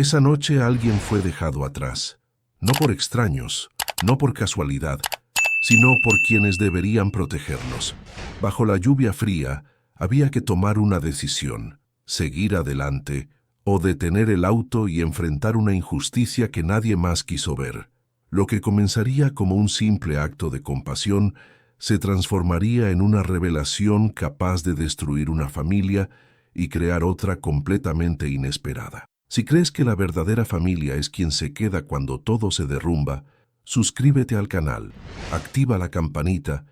Esa noche alguien fue dejado atrás, no por extraños, no por casualidad, sino por quienes deberían protegernos. Bajo la lluvia fría, había que tomar una decisión: seguir adelante o detener el auto y enfrentar una injusticia que nadie más quiso ver. Lo que comenzaría como un simple acto de compasión se transformaría en una revelación capaz de destruir una familia y crear otra completamente inesperada. Si crees que la verdadera familia es quien se queda cuando todo se derrumba, suscríbete al canal, activa la campanita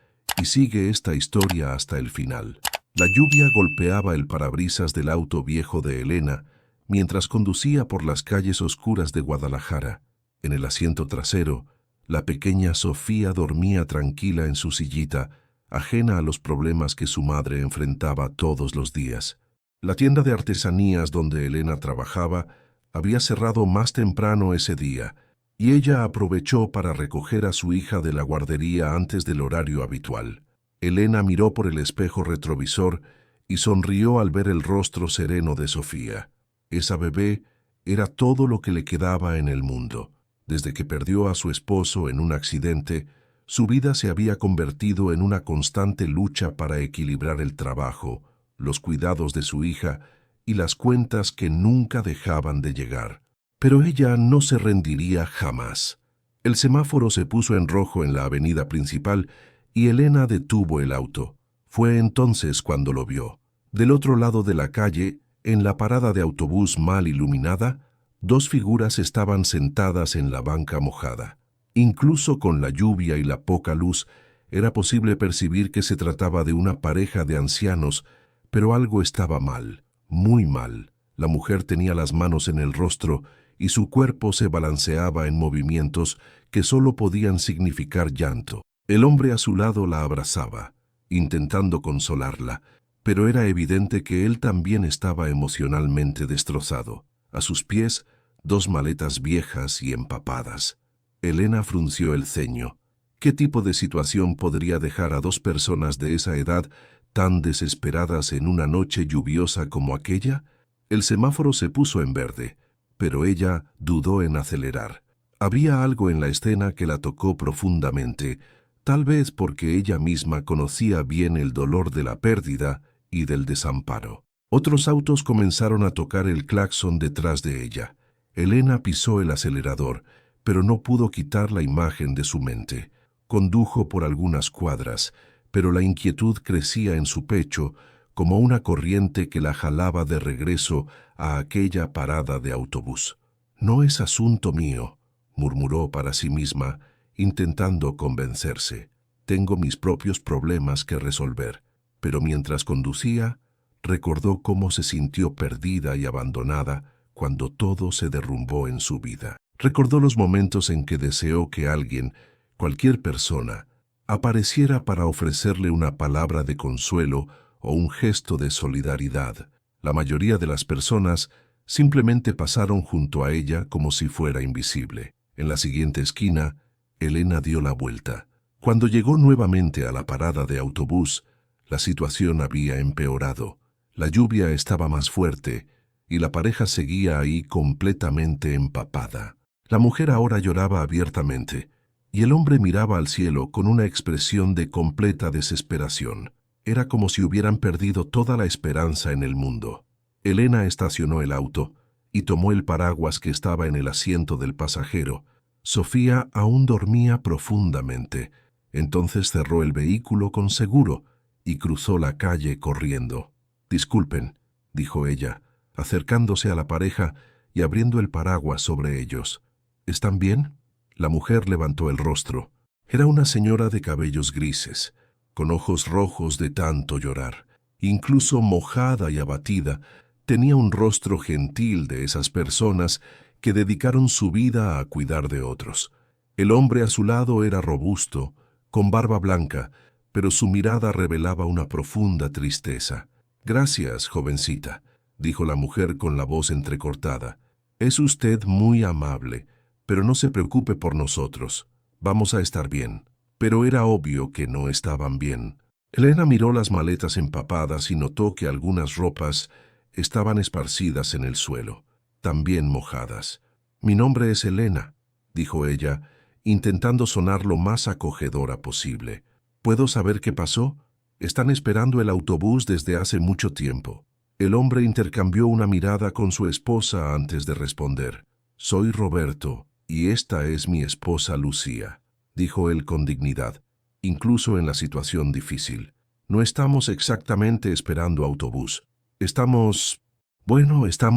y sigue esta historia hasta el final. La lluvia golpeaba el parabrisas del auto viejo de Elena mientras conducía por las calles oscuras de Guadalajara. En el asiento trasero, la pequeña Sofía dormía tranquila en su sillita, ajena a los problemas que su madre enfrentaba todos los días. La tienda de artesanías donde Elena trabajaba había cerrado más temprano ese día, y ella aprovechó para recoger a su hija de la guardería antes del horario habitual. Elena miró por el espejo retrovisor y sonrió al ver el rostro sereno de Sofía. Esa bebé era todo lo que le quedaba en el mundo. Desde que perdió a su esposo en un accidente, su vida se había convertido en una constante lucha para equilibrar el trabajo, los cuidados de su hija y las cuentas que nunca dejaban de llegar. Pero ella no se rendiría jamás. El semáforo se puso en rojo en la avenida principal y Elena detuvo el auto. Fue entonces cuando lo vio. Del otro lado de la calle, en la parada de autobús mal iluminada, dos figuras estaban sentadas en la banca mojada. Incluso con la lluvia y la poca luz, era posible percibir que se trataba de una pareja de ancianos, pero algo estaba mal, muy mal. La mujer tenía las manos en el rostro y su cuerpo se balanceaba en movimientos que solo podían significar llanto. El hombre a su lado la abrazaba, intentando consolarla, pero era evidente que él también estaba emocionalmente destrozado. A sus pies, dos maletas viejas y empapadas. Elena frunció el ceño. ¿Qué tipo de situación podría dejar a dos personas de esa edad tan desesperadas en una noche lluviosa como aquella? El semáforo se puso en verde, pero ella dudó en acelerar. Había algo en la escena que la tocó profundamente, tal vez porque ella misma conocía bien el dolor de la pérdida y del desamparo. Otros autos comenzaron a tocar el claxon detrás de ella. Elena pisó el acelerador, pero no pudo quitar la imagen de su mente. Condujo por algunas cuadras, pero la inquietud crecía en su pecho como una corriente que la jalaba de regreso a aquella parada de autobús. «No es asunto mío», murmuró para sí misma, intentando convencerse. «Tengo mis propios problemas que resolver». Pero mientras conducía, recordó cómo se sintió perdida y abandonada cuando todo se derrumbó en su vida. Recordó los momentos en que deseó que alguien, cualquier persona, apareciera para ofrecerle una palabra de consuelo o un gesto de solidaridad. La mayoría de las personas simplemente pasaron junto a ella como si fuera invisible. En la siguiente esquina, Elena dio la vuelta. Cuando llegó nuevamente a la parada de autobús, la situación había empeorado. La lluvia estaba más fuerte y la pareja seguía ahí completamente empapada. La mujer ahora lloraba abiertamente y el hombre miraba al cielo con una expresión de completa desesperación. Era como si hubieran perdido toda la esperanza en el mundo. Elena estacionó el auto y tomó el paraguas que estaba en el asiento del pasajero. Sofía aún dormía profundamente. Entonces cerró el vehículo con seguro y cruzó la calle corriendo. «Disculpen», dijo ella, acercándose a la pareja y abriendo el paraguas sobre ellos. «¿Están bien?» La mujer levantó el rostro. Era una señora de cabellos grises, con ojos rojos de tanto llorar. Incluso mojada y abatida, tenía un rostro gentil de esas personas que dedicaron su vida a cuidar de otros. El hombre a su lado era robusto, con barba blanca, pero su mirada revelaba una profunda tristeza. «Gracias, jovencita», dijo la mujer con la voz entrecortada. «Es usted muy amable, pero no se preocupe por nosotros. Vamos a estar bien». Pero era obvio que no estaban bien. Elena miró las maletas empapadas y notó que algunas ropas estaban esparcidas en el suelo. también mojadas. «Mi nombre es Elena», dijo ella, intentando sonar lo más acogedora posible. «¿Puedo saber qué pasó? Están esperando el autobús desde hace mucho tiempo». El hombre intercambió una mirada con su esposa antes de responder. «Soy Roberto, y esta es mi esposa Lucía», dijo él con dignidad, incluso en la situación difícil. «No estamos exactamente esperando autobús. Estamos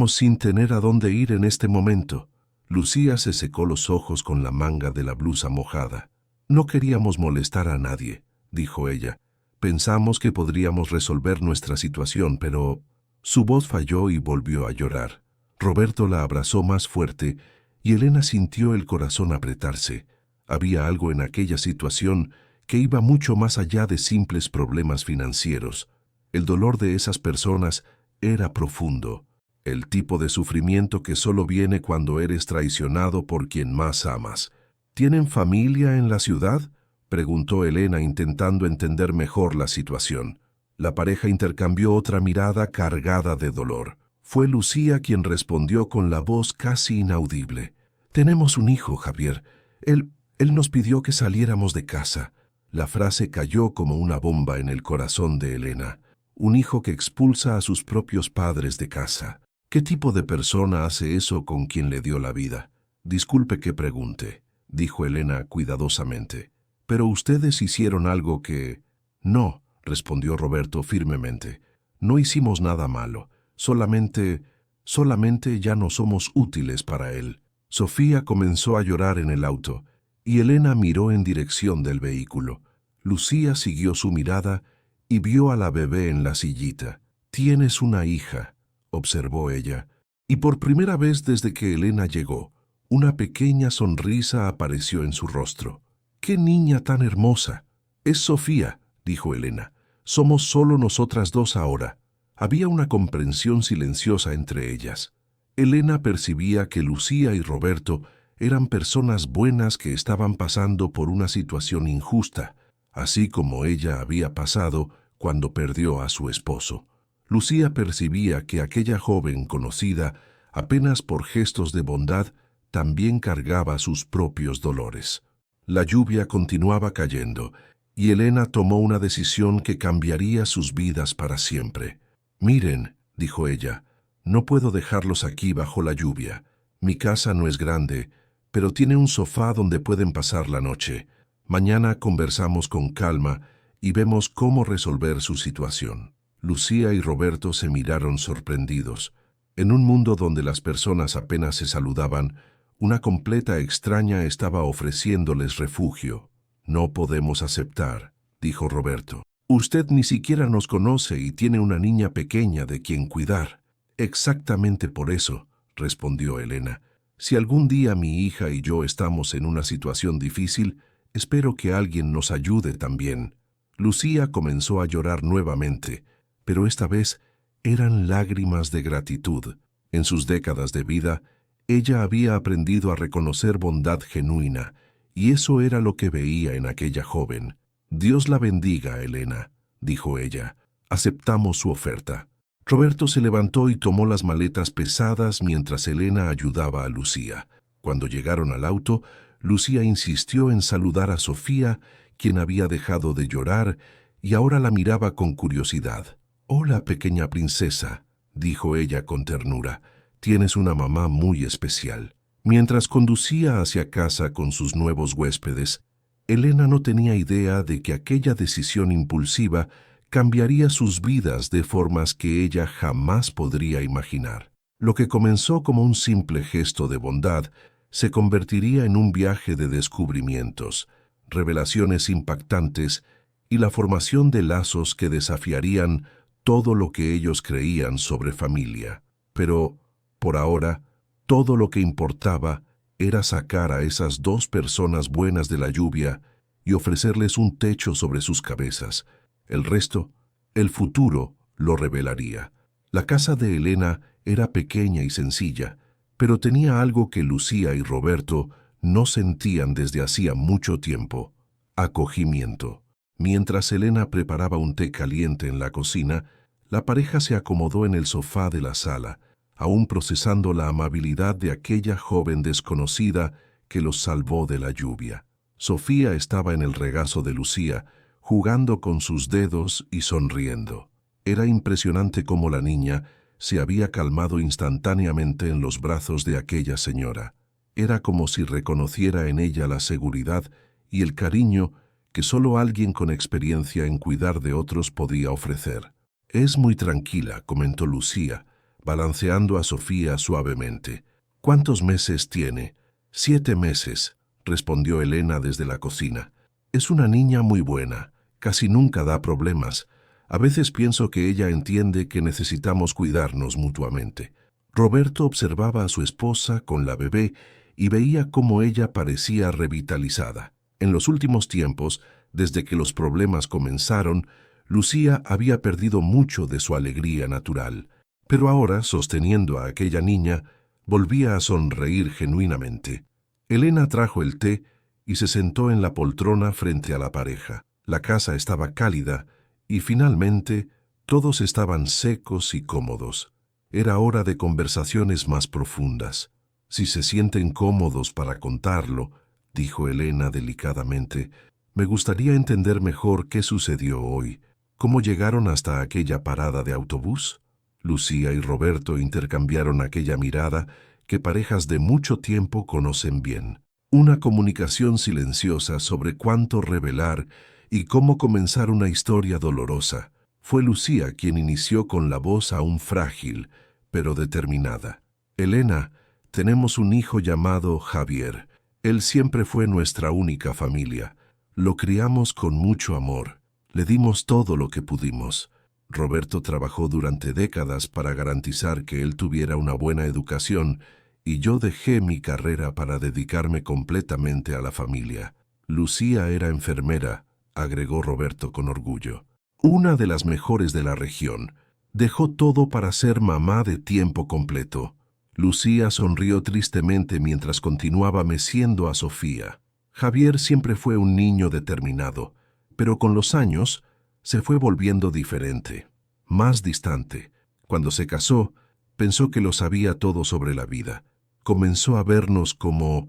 sin tener a dónde ir en este momento». Lucía se secó los ojos con la manga de la blusa mojada. «No queríamos molestar a nadie», dijo ella. «Pensamos que podríamos resolver nuestra situación, pero...» Su voz falló y volvió a llorar. Roberto la abrazó más fuerte y Elena sintió el corazón apretarse. Había algo en aquella situación que iba mucho más allá de simples problemas financieros. El dolor de esas personas era profundo, el tipo de sufrimiento que solo viene cuando eres traicionado por quien más amas. «¿Tienen familia en la ciudad?», preguntó Elena intentando entender mejor la situación. La pareja intercambió otra mirada cargada de dolor. Fue Lucía quien respondió con la voz casi inaudible. «Tenemos un hijo, Javier. Él nos pidió que saliéramos de casa». La frase cayó como una bomba en el corazón de Elena. Un hijo que expulsa a sus propios padres de casa. ¿Qué tipo de persona hace eso con quien le dio la vida? «Disculpe que pregunte», dijo Elena cuidadosamente. «¿Pero ustedes hicieron algo que...?» «No», respondió Roberto firmemente. «No hicimos nada malo. Solamente ya no somos útiles para él». Sofía comenzó a llorar en el auto, y Elena miró en dirección del vehículo. Lucía siguió su mirada y vio a la bebé en la sillita. «Tienes una hija», observó ella, y por primera vez desde que Elena llegó, una pequeña sonrisa apareció en su rostro. «¡Qué niña tan hermosa!». «Es Sofía», dijo Elena. «Somos solo nosotras dos ahora». Había una comprensión silenciosa entre ellas. Elena percibía que Lucía y Roberto eran personas buenas que estaban pasando por una situación injusta, así como ella había pasado cuando perdió a su esposo. Lucía percibía que aquella joven conocida, apenas por gestos de bondad, también cargaba sus propios dolores. La lluvia continuaba cayendo, y Elena tomó una decisión que cambiaría sus vidas para siempre. «Miren», dijo ella, «no puedo dejarlos aquí bajo la lluvia. Mi casa no es grande, pero tiene un sofá donde pueden pasar la noche. Mañana conversamos con calma y vemos cómo resolver su situación». Lucía y Roberto se miraron sorprendidos. En un mundo donde las personas apenas se saludaban, una completa extraña estaba ofreciéndoles refugio. «No podemos aceptar», dijo Roberto. «Usted ni siquiera nos conoce y tiene una niña pequeña de quien cuidar». «Exactamente por eso», respondió Elena. «Si algún día mi hija y yo estamos en una situación difícil, espero que alguien nos ayude también». Lucía comenzó a llorar nuevamente, pero esta vez eran lágrimas de gratitud. En sus décadas de vida, ella había aprendido a reconocer bondad genuina, y eso era lo que veía en aquella joven. «Dios la bendiga, Elena», dijo ella. «Aceptamos su oferta». Roberto se levantó y tomó las maletas pesadas mientras Elena ayudaba a Lucía. Cuando llegaron al auto, Lucía insistió en saludar a Sofía, quien había dejado de llorar y ahora la miraba con curiosidad. «Hola, pequeña princesa», dijo ella con ternura. «Tienes una mamá muy especial». Mientras conducía hacia casa con sus nuevos huéspedes, Elena no tenía idea de que aquella decisión impulsiva cambiaría sus vidas de formas que ella jamás podría imaginar. Lo que comenzó como un simple gesto de bondad se convertiría en un viaje de descubrimientos, revelaciones impactantes y la formación de lazos que desafiarían todo lo que ellos creían sobre familia. Pero, por ahora, todo lo que importaba era sacar a esas dos personas buenas de la lluvia y ofrecerles un techo sobre sus cabezas. El resto, el futuro, lo revelaría. La casa de Elena era pequeña y sencilla, pero tenía algo que Lucía y Roberto no sentían desde hacía mucho tiempo: acogimiento. Mientras Elena preparaba un té caliente en la cocina, la pareja se acomodó en el sofá de la sala, aún procesando la amabilidad de aquella joven desconocida que los salvó de la lluvia. Sofía estaba en el regazo de Lucía, jugando con sus dedos y sonriendo. Era impresionante cómo la niña se había calmado instantáneamente en los brazos de aquella señora. Era como si reconociera en ella la seguridad y el cariño que solo alguien con experiencia en cuidar de otros podía ofrecer. «Es muy tranquila», comentó Lucía, balanceando a Sofía suavemente. «¿Cuántos meses tiene?» «7 meses», respondió Elena desde la cocina. «Es una niña muy buena, casi nunca da problemas. A veces pienso que ella entiende que necesitamos cuidarnos mutuamente». Roberto observaba a su esposa con la bebé y veía cómo ella parecía revitalizada. En los últimos tiempos, desde que los problemas comenzaron, Lucía había perdido mucho de su alegría natural, pero ahora, sosteniendo a aquella niña, volvía a sonreír genuinamente. Elena trajo el té y se sentó en la poltrona frente a la pareja. La casa estaba cálida y finalmente todos estaban secos y cómodos. Era hora de conversaciones más profundas. «Si se sienten cómodos para contarlo», dijo Elena delicadamente, «me gustaría entender mejor qué sucedió hoy. ¿Cómo llegaron hasta aquella parada de autobús?» Lucía y Roberto intercambiaron aquella mirada que parejas de mucho tiempo conocen bien. Una comunicación silenciosa sobre cuánto revelar y cómo comenzar una historia dolorosa. Fue Lucía quien inició con la voz aún frágil, pero determinada. «Elena, tenemos un hijo llamado Javier. Él siempre fue nuestra única familia. Lo criamos con mucho amor. Le dimos todo lo que pudimos. Roberto trabajó durante décadas para garantizar que él tuviera una buena educación y yo dejé mi carrera para dedicarme completamente a la familia. Lucía era enfermera», agregó Roberto con orgullo. «Una de las mejores de la región. Dejó todo para ser mamá de tiempo completo». Lucía sonrió tristemente mientras continuaba meciendo a Sofía. Javier siempre fue un niño determinado, pero con los años se fue volviendo diferente, más distante. Cuando se casó, pensó que lo sabía todo sobre la vida. Comenzó a vernos como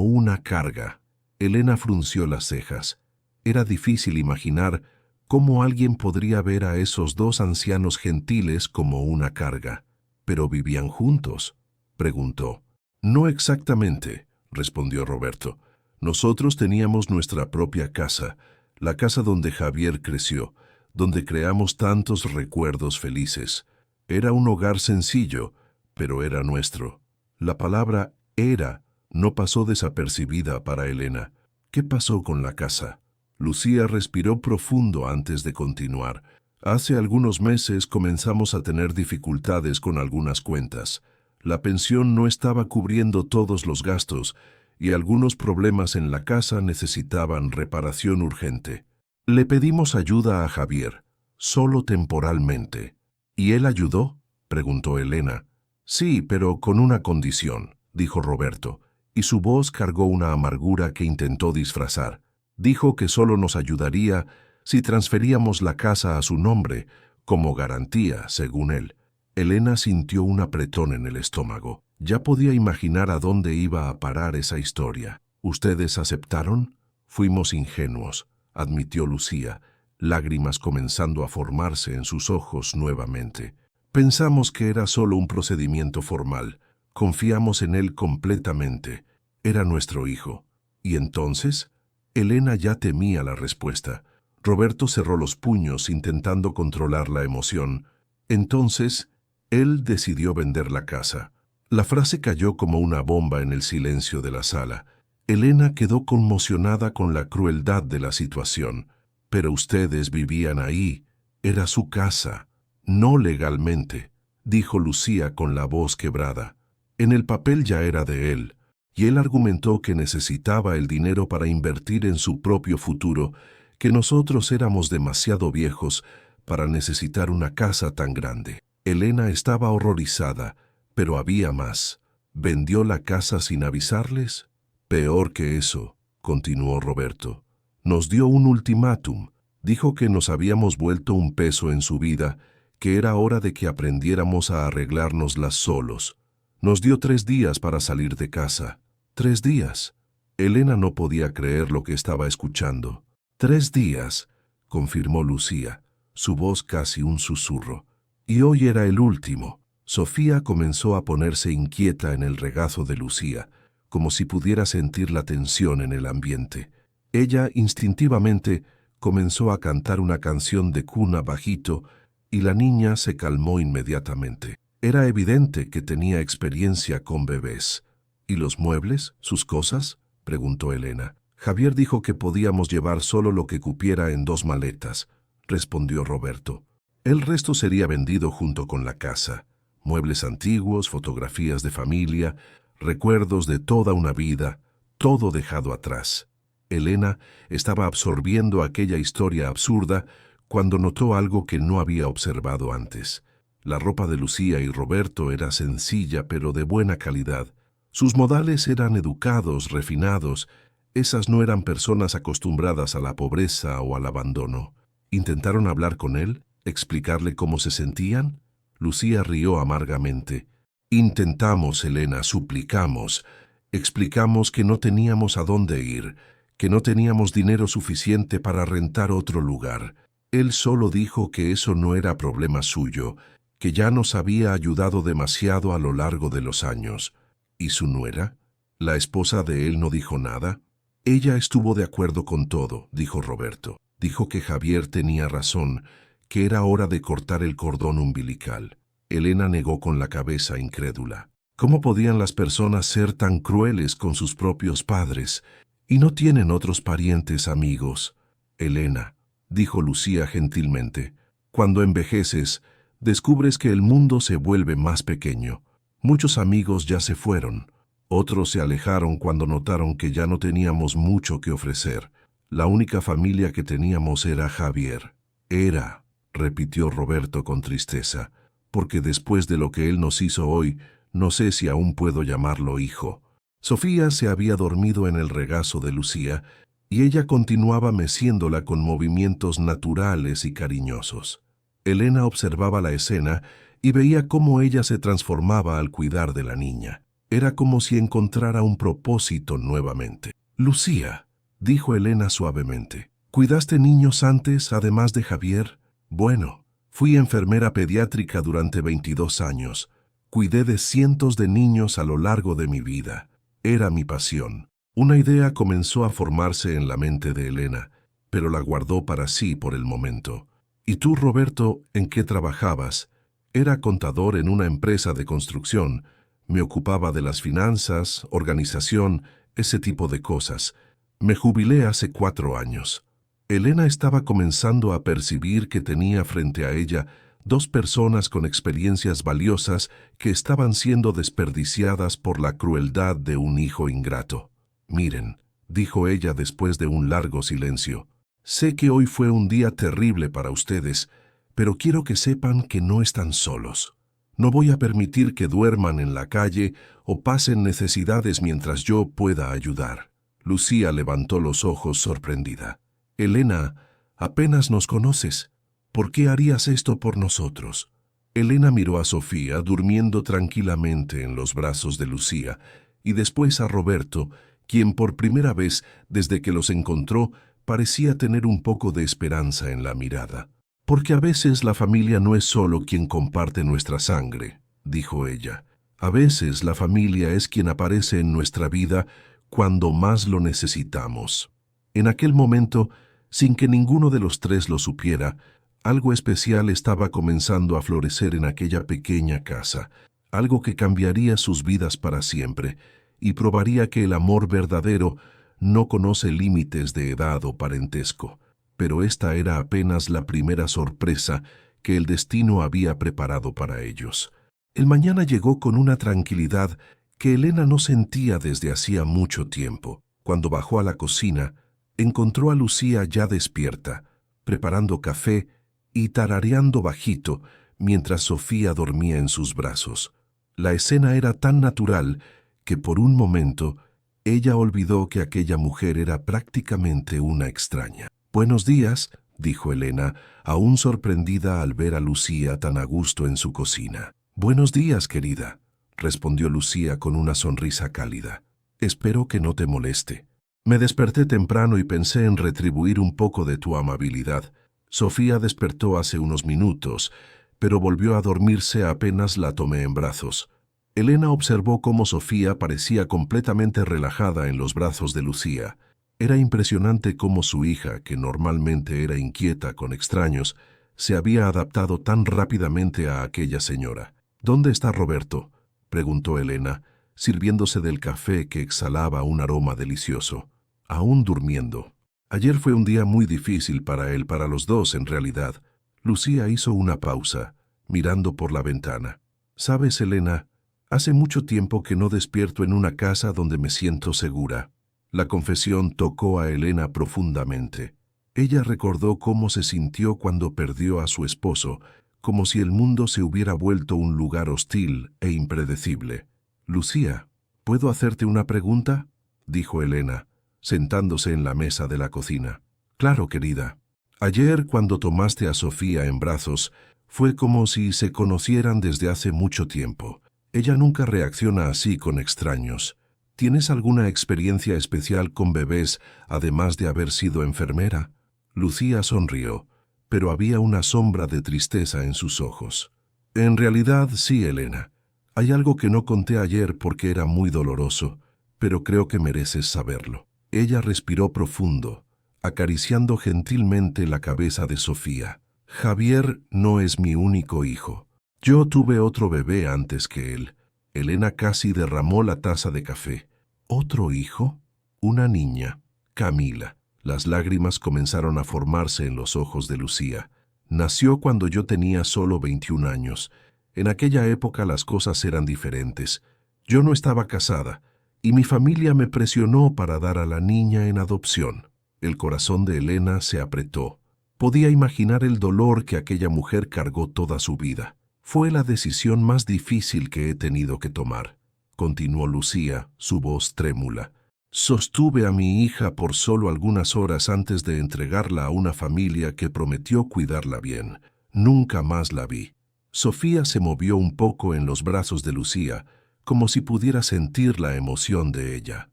una carga. Elena frunció las cejas. Era difícil imaginar cómo alguien podría ver a esos dos ancianos gentiles como una carga. «¿Pero vivían juntos?», preguntó. «No exactamente», respondió Roberto. «Nosotros teníamos nuestra propia casa, la casa donde Javier creció, donde creamos tantos recuerdos felices. Era un hogar sencillo, pero era nuestro». La palabra «era» no pasó desapercibida para Elena. «¿Qué pasó con la casa?». Lucía respiró profundo antes de continuar. «Hace algunos meses comenzamos a tener dificultades con algunas cuentas. La pensión no estaba cubriendo todos los gastos y algunos problemas en la casa necesitaban reparación urgente. Le pedimos ayuda a Javier, solo temporalmente». «¿Y él ayudó?», preguntó Elena. «Sí, pero con una condición», dijo Roberto, y su voz cargó una amargura que intentó disfrazar. Dijo que solo nos ayudaría si transferíamos la casa a su nombre, como garantía, según él. Elena sintió un apretón en el estómago. Ya podía imaginar a dónde iba a parar esa historia. «¿Ustedes aceptaron?». «Fuimos ingenuos», admitió Lucía, lágrimas comenzando a formarse en sus ojos nuevamente. «Pensamos que era solo un procedimiento formal. Confiamos en él completamente. Era nuestro hijo». «¿Y entonces?». Elena ya temía la respuesta. Roberto cerró los puños intentando controlar la emoción. «Entonces, él decidió vender la casa». La frase cayó como una bomba en el silencio de la sala. Elena quedó conmocionada con la crueldad de la situación. «Pero ustedes vivían ahí. Era su casa». «No legalmente», dijo Lucía con la voz quebrada. «En el papel ya era de él». Y él argumentó que necesitaba el dinero para invertir en su propio futuro, que nosotros éramos demasiado viejos para necesitar una casa tan grande. Elena estaba horrorizada, pero había más. ¿Vendió la casa sin avisarles? Peor que eso, continuó Roberto. Nos dio un ultimátum. Dijo que nos habíamos vuelto un peso en su vida, que era hora de que aprendiéramos a arreglárnoslas solos. Nos dio 3 días para salir de casa. 3 días. Elena no podía creer lo que estaba escuchando. 3 días, confirmó Lucía, su voz casi un susurro. Y hoy era el último. Sofía comenzó a ponerse inquieta en el regazo de Lucía, como si pudiera sentir la tensión en el ambiente. Ella, instintivamente, comenzó a cantar una canción de cuna bajito y la niña se calmó inmediatamente. Era evidente que tenía experiencia con bebés. ¿Y los muebles, sus cosas?, preguntó Elena. Javier dijo que podíamos llevar solo lo que cupiera en 2 maletas, respondió Roberto. El resto sería vendido junto con la casa. Muebles antiguos, fotografías de familia, recuerdos de toda una vida, todo dejado atrás. Elena estaba absorbiendo aquella historia absurda cuando notó algo que no había observado antes. La ropa de Lucía y Roberto era sencilla pero de buena calidad. Sus modales eran educados, refinados. Esas no eran personas acostumbradas a la pobreza o al abandono. ¿Intentaron hablar con él? ¿Explicarle cómo se sentían? Lucía rió amargamente. Intentamos, Elena, suplicamos. Explicamos que no teníamos a dónde ir, que no teníamos dinero suficiente para rentar otro lugar. Él solo dijo que eso no era problema suyo, que ya nos había ayudado demasiado a lo largo de los años. ¿Y su nuera? ¿La esposa de él no dijo nada? Ella estuvo de acuerdo con todo, dijo Roberto. Dijo que Javier tenía razón, que era hora de cortar el cordón umbilical. Elena negó con la cabeza incrédula. ¿Cómo podían las personas ser tan crueles con sus propios padres? Y no tienen otros parientes amigos. Elena, dijo Lucía gentilmente, cuando envejeces, descubres que el mundo se vuelve más pequeño. Muchos amigos ya se fueron. Otros se alejaron cuando notaron que ya no teníamos mucho que ofrecer. La única familia que teníamos era Javier. Era, repitió Roberto con tristeza, porque después de lo que él nos hizo hoy, no sé si aún puedo llamarlo hijo. Sofía se había dormido en el regazo de Lucía y ella continuaba meciéndola con movimientos naturales y cariñosos. Elena observaba la escena y veía cómo ella se transformaba al cuidar de la niña. Era como si encontrara un propósito nuevamente. Lucía, dijo Elena suavemente, ¿cuidaste niños antes, además de Javier? Bueno, fui enfermera pediátrica durante 22 años. Cuidé de cientos de niños a lo largo de mi vida. Era mi pasión. Una idea comenzó a formarse en la mente de Elena, pero la guardó para sí por el momento. ¿Y tú, Roberto, en qué trabajabas? Era contador en una empresa de construcción. Me ocupaba de las finanzas, organización, ese tipo de cosas. Me jubilé hace 4 años. Elena estaba comenzando a percibir que tenía frente a ella 2 personas con experiencias valiosas que estaban siendo desperdiciadas por la crueldad de un hijo ingrato. Miren, dijo ella después de un largo silencio, sé que hoy fue un día terrible para ustedes, pero quiero que sepan que no están solos. No voy a permitir que duerman en la calle o pasen necesidades mientras yo pueda ayudar. Lucía levantó los ojos sorprendida. Elena, apenas nos conoces. ¿Por qué harías esto por nosotros? Elena miró a Sofía durmiendo tranquilamente en los brazos de Lucía y después a Roberto, quien por primera vez desde que los encontró parecía tener un poco de esperanza en la mirada. Porque a veces la familia no es solo quien comparte nuestra sangre, dijo ella. A veces la familia es quien aparece en nuestra vida cuando más lo necesitamos. En aquel momento, sin que ninguno de los 3 lo supiera, algo especial estaba comenzando a florecer en aquella pequeña casa, algo que cambiaría sus vidas para siempre y probaría que el amor verdadero no conoce límites de edad o parentesco. Pero esta era apenas la primera sorpresa que el destino había preparado para ellos. El mañana llegó con una tranquilidad que Elena no sentía desde hacía mucho tiempo. Cuando bajó a la cocina, encontró a Lucía ya despierta, preparando café y tarareando bajito mientras Sofía dormía en sus brazos. La escena era tan natural que por un momento ella olvidó que aquella mujer era prácticamente una extraña. «Buenos días», dijo Elena, aún sorprendida al ver a Lucía tan a gusto en su cocina. «Buenos días, querida», respondió Lucía con una sonrisa cálida. «Espero que no te moleste. Me desperté temprano y pensé en retribuir un poco de tu amabilidad. Sofía despertó hace unos minutos, pero volvió a dormirse apenas la tomé en brazos». Elena observó cómo Sofía parecía completamente relajada en los brazos de Lucía. Era impresionante cómo su hija, que normalmente era inquieta con extraños, se había adaptado tan rápidamente a aquella señora. «¿Dónde está Roberto?», preguntó Elena, sirviéndose del café que exhalaba un aroma delicioso. «Aún durmiendo. Ayer fue un día muy difícil para él, para los dos en realidad». Lucía hizo una pausa, mirando por la ventana. «¿Sabes, Elena? Hace mucho tiempo que no despierto en una casa donde me siento segura». La confesión tocó a Elena profundamente. Ella recordó cómo se sintió cuando perdió a su esposo, como si el mundo se hubiera vuelto un lugar hostil e impredecible. «Lucía, ¿puedo hacerte una pregunta?», dijo Elena, sentándose en la mesa de la cocina. «Claro, querida. Ayer, cuando tomaste a Sofía en brazos, fue como si se conocieran desde hace mucho tiempo. Ella nunca reacciona así con extraños. ¿Tienes alguna experiencia especial con bebés, además de haber sido enfermera?». Lucía sonrió, pero había una sombra de tristeza en sus ojos. «En realidad, sí, Elena. Hay algo que no conté ayer porque era muy doloroso, pero creo que mereces saberlo». Ella respiró profundo, acariciando gentilmente la cabeza de Sofía. «Javier no es mi único hijo. Yo tuve otro bebé antes que él». Elena casi derramó la taza de café. «¿Otro hijo?». «Una niña, Camila». Las lágrimas comenzaron a formarse en los ojos de Lucía. «Nació cuando yo tenía solo 21 años. En aquella época las cosas eran diferentes. Yo no estaba casada, y mi familia me presionó para dar a la niña en adopción». El corazón de Elena se apretó. Podía imaginar el dolor que aquella mujer cargó toda su vida. «Fue la decisión más difícil que he tenido que tomar», continuó Lucía, su voz trémula. «Sostuve a mi hija por solo algunas horas antes de entregarla a una familia que prometió cuidarla bien. Nunca más la vi». Sofía se movió un poco en los brazos de Lucía, como si pudiera sentir la emoción de ella.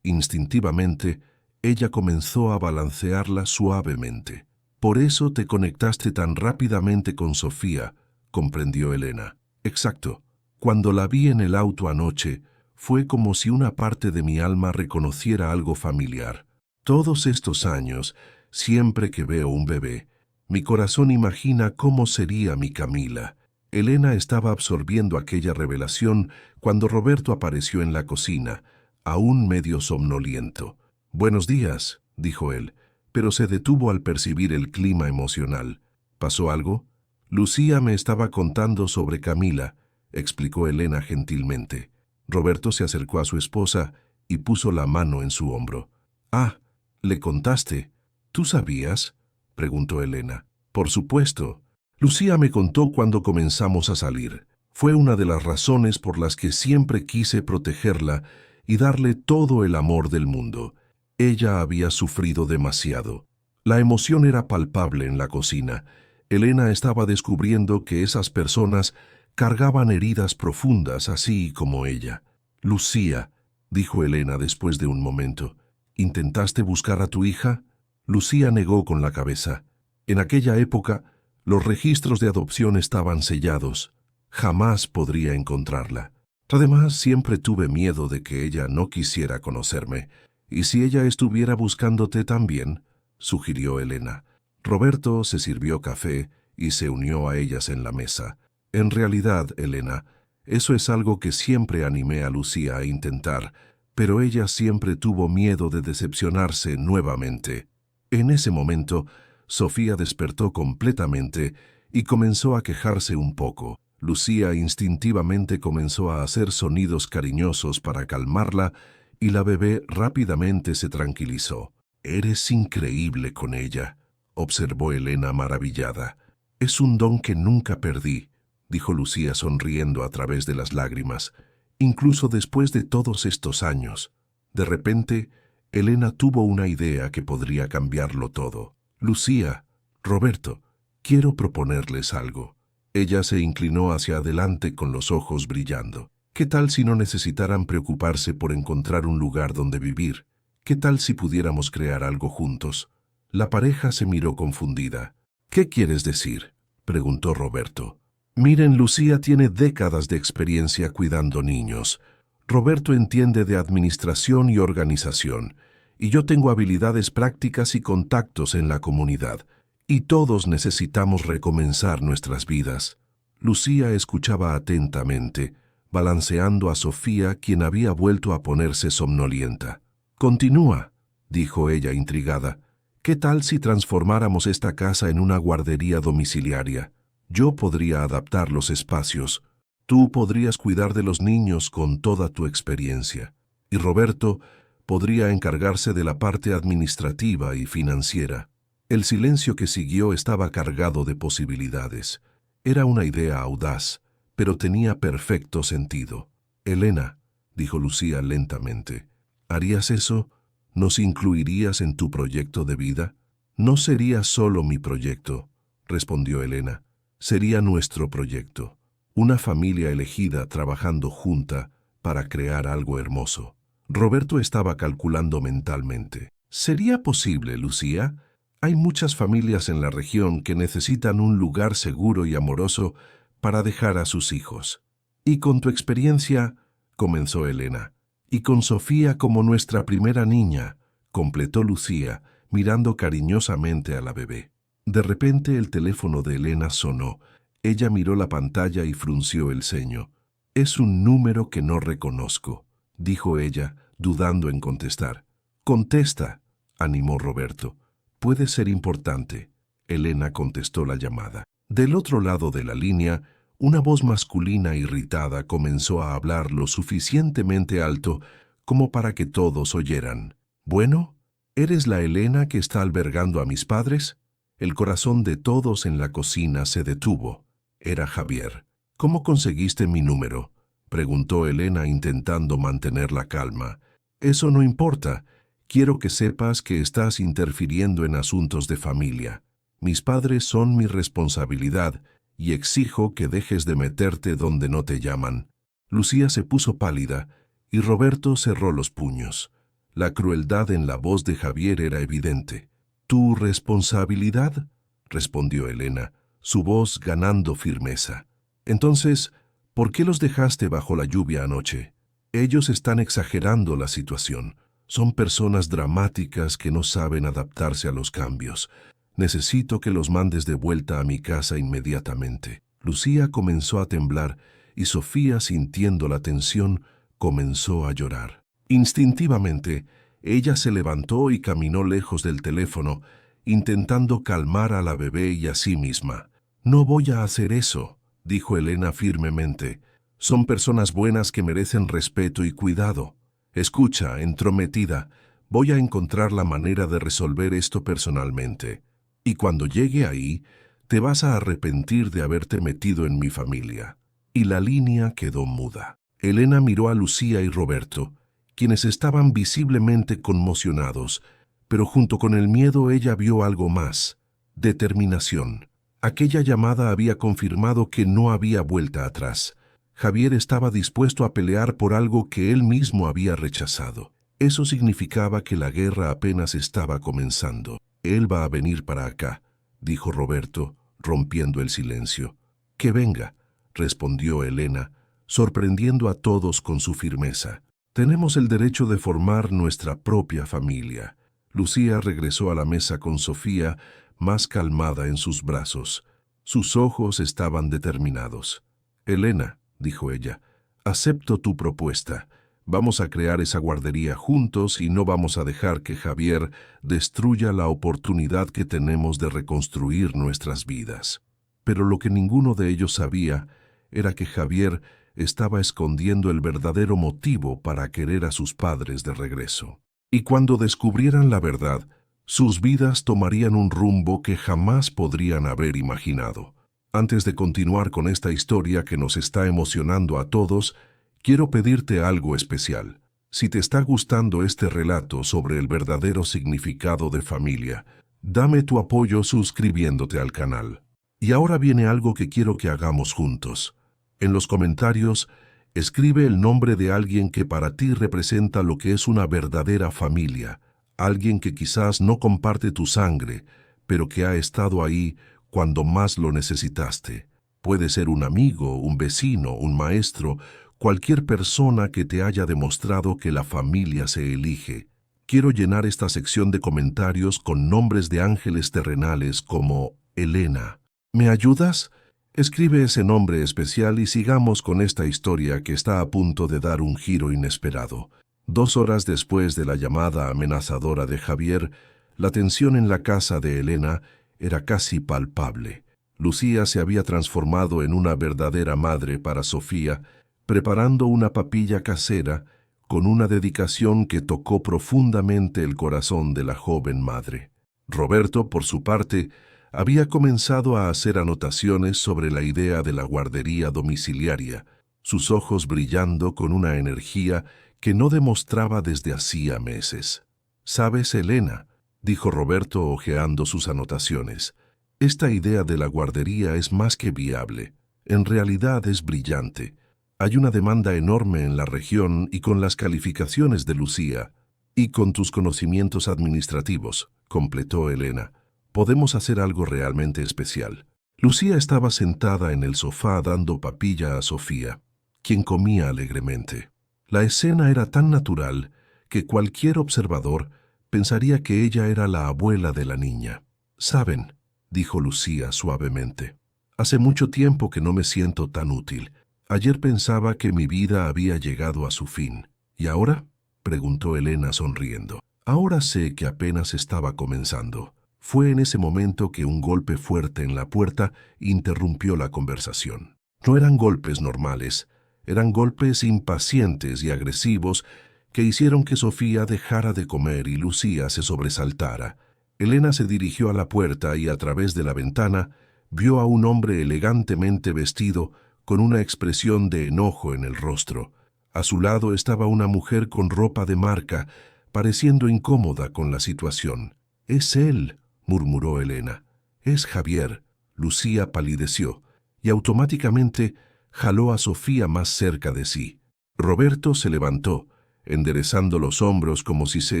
Instintivamente, ella comenzó a balancearla suavemente. «Por eso te conectaste tan rápidamente con Sofía», comprendió Elena. «Exacto. Cuando la vi en el auto anoche, fue como si una parte de mi alma reconociera algo familiar. Todos estos años, siempre que veo un bebé, mi corazón imagina cómo sería mi Camila». Elena estaba absorbiendo aquella revelación cuando Roberto apareció en la cocina, aún medio somnoliento. «Buenos días», dijo él, pero se detuvo al percibir el clima emocional. «¿Pasó algo?». «Lucía me estaba contando sobre Camila», explicó Elena gentilmente. Roberto se acercó a su esposa y puso la mano en su hombro. «Ah, ¿le contaste? ¿Tú sabías?», preguntó Elena. «Por supuesto. Lucía me contó cuando comenzamos a salir. Fue una de las razones por las que siempre quise protegerla y darle todo el amor del mundo. Ella había sufrido demasiado». La emoción era palpable en la cocina. Elena estaba descubriendo que esas personas cargaban heridas profundas, así como ella. «Lucía», dijo Elena después de un momento, «¿intentaste buscar a tu hija?». Lucía negó con la cabeza. En aquella época, los registros de adopción estaban sellados. Jamás podría encontrarla. Además, siempre tuve miedo de que ella no quisiera conocerme. «¿Y si ella estuviera buscándote también?», sugirió Elena. Roberto se sirvió café y se unió a ellas en la mesa. «En realidad, Elena, eso es algo que siempre animé a Lucía a intentar, pero ella siempre tuvo miedo de decepcionarse nuevamente». En ese momento, Sofía despertó completamente y comenzó a quejarse un poco. Lucía instintivamente comenzó a hacer sonidos cariñosos para calmarla y la bebé rápidamente se tranquilizó. «Eres increíble con ella», observó Elena maravillada. «Es un don que nunca perdí», dijo Lucía sonriendo a través de las lágrimas, «incluso después de todos estos años». De repente, Elena tuvo una idea que podría cambiarlo todo. «Lucía», Roberto, quiero proponerles algo. Ella se inclinó hacia adelante con los ojos brillando. ¿Qué tal si no necesitaran preocuparse por encontrar un lugar donde vivir? ¿Qué tal si pudiéramos crear algo juntos? La pareja se miró confundida. ¿Qué quieres decir?, preguntó Roberto. Miren, Lucía tiene décadas de experiencia cuidando niños. Roberto entiende de administración y organización, y yo tengo habilidades prácticas y contactos en la comunidad, y todos necesitamos recomenzar nuestras vidas. Lucía escuchaba atentamente, balanceando a Sofía, quien había vuelto a ponerse somnolienta. «Continúa», dijo ella intrigada. «¿Qué tal si transformáramos esta casa en una guardería domiciliaria? Yo podría adaptar los espacios. Tú podrías cuidar de los niños con toda tu experiencia. Y Roberto podría encargarse de la parte administrativa y financiera». El silencio que siguió estaba cargado de posibilidades. Era una idea audaz, pero tenía perfecto sentido. «Elena», dijo Lucía lentamente, «¿harías eso? ¿Nos incluirías en tu proyecto de vida?» «No sería solo mi proyecto», respondió Elena. «Sería nuestro proyecto. Una familia elegida trabajando junta para crear algo hermoso». Roberto estaba calculando mentalmente. «¿Sería posible, Lucía? Hay muchas familias en la región que necesitan un lugar seguro y amoroso para dejar a sus hijos. Y con tu experiencia», comenzó Elena, «y con Sofía como nuestra primera niña», completó Lucía, mirando cariñosamente a la bebé. De repente el teléfono de Elena sonó. Ella miró la pantalla y frunció el ceño. «Es un número que no reconozco», dijo ella, dudando en contestar. «Contesta», animó Roberto. «Puede ser importante». Elena contestó la llamada. Del otro lado de la línea, una voz masculina irritada comenzó a hablar lo suficientemente alto como para que todos oyeran. «Bueno, ¿eres la Elena que está albergando a mis padres?» El corazón de todos en la cocina se detuvo. Era Javier. «¿Cómo conseguiste mi número?», preguntó Elena intentando mantener la calma. «Eso no importa. Quiero que sepas que estás interfiriendo en asuntos de familia. Mis padres son mi responsabilidad y exijo que dejes de meterte donde no te llaman». Lucía se puso pálida y Roberto cerró los puños. La crueldad en la voz de Javier era evidente. «¿Tu responsabilidad?», respondió Elena, su voz ganando firmeza. «Entonces, ¿por qué los dejaste bajo la lluvia anoche? Ellos están exagerando la situación. Son personas dramáticas que no saben adaptarse a los cambios. Necesito que los mandes de vuelta a mi casa inmediatamente». Lucía comenzó a temblar y Sofía, sintiendo la tensión, comenzó a llorar. Instintivamente, ella se levantó y caminó lejos del teléfono, intentando calmar a la bebé y a sí misma. «No voy a hacer eso», dijo Elena firmemente. «Son personas buenas que merecen respeto y cuidado. Escucha, entrometida, voy a encontrar la manera de resolver esto personalmente. Y cuando llegue ahí, te vas a arrepentir de haberte metido en mi familia». Y la línea quedó muda. Elena miró a Lucía y Roberto, quienes estaban visiblemente conmocionados, pero junto con el miedo ella vio algo más: determinación. Aquella llamada había confirmado que no había vuelta atrás. Javier estaba dispuesto a pelear por algo que él mismo había rechazado. Eso significaba que la guerra apenas estaba comenzando. «Él va a venir para acá», dijo Roberto, rompiendo el silencio. «Que venga», respondió Elena, sorprendiendo a todos con su firmeza. «Tenemos el derecho de formar nuestra propia familia». Lucía regresó a la mesa con Sofía, más calmada en sus brazos. Sus ojos estaban determinados. «Elena», dijo ella, «acepto tu propuesta. Vamos a crear esa guardería juntos y no vamos a dejar que Javier destruya la oportunidad que tenemos de reconstruir nuestras vidas». Pero lo que ninguno de ellos sabía era que Javier estaba escondiendo el verdadero motivo para querer a sus padres de regreso. Y cuando descubrieran la verdad, sus vidas tomarían un rumbo que jamás podrían haber imaginado. Antes de continuar con esta historia que nos está emocionando a todos, quiero pedirte algo especial. Si te está gustando este relato sobre el verdadero significado de familia, Dame tu apoyo suscribiéndote al canal. Y ahora viene algo que quiero que hagamos juntos. En los comentarios, escribe el nombre de alguien que para ti representa lo que es una verdadera familia, alguien que quizás no comparte tu sangre, pero que ha estado ahí cuando más lo necesitaste. Puede ser un amigo, un vecino, un maestro, cualquier persona que te haya demostrado que la familia se elige. Quiero llenar esta sección de comentarios con nombres de ángeles terrenales como Elena. ¿Me ayudas? Escribe ese nombre especial y sigamos con esta historia que está a punto de dar un giro inesperado. 2 horas después de la llamada amenazadora de Javier, la tensión en la casa de Elena era casi palpable. Lucía se había transformado en una verdadera madre para Sofía, preparando una papilla casera con una dedicación que tocó profundamente el corazón de la joven madre. Roberto, por su parte, había comenzado a hacer anotaciones sobre la idea de la guardería domiciliaria, sus ojos brillando con una energía que no demostraba desde hacía meses. «¿Sabes, Elena?», dijo Roberto hojeando sus anotaciones. «Esta idea de la guardería es más que viable. En realidad es brillante. Hay una demanda enorme en la región y con las calificaciones de Lucía, y con tus conocimientos administrativos», completó Elena, «podemos hacer algo realmente especial». Lucía estaba sentada en el sofá dando papilla a Sofía, quien comía alegremente. La escena era tan natural que cualquier observador pensaría que ella era la abuela de la niña. «¿Saben?», dijo Lucía suavemente, «hace mucho tiempo que no me siento tan útil. Ayer pensaba que mi vida había llegado a su fin. ¿Y ahora?», preguntó Elena sonriendo. «Ahora sé que apenas estaba comenzando». Fue en ese momento que un golpe fuerte en la puerta interrumpió la conversación. No eran golpes normales, eran golpes impacientes y agresivos que hicieron que Sofía dejara de comer y Lucía se sobresaltara. Elena se dirigió a la puerta y a través de la ventana vio a un hombre elegantemente vestido con una expresión de enojo en el rostro. A su lado estaba una mujer con ropa de marca, pareciendo incómoda con la situación. «Es él», murmuró Elena. «Es Javier». Lucía palideció y automáticamente jaló a Sofía más cerca de sí. Roberto se levantó, enderezando los hombros como si se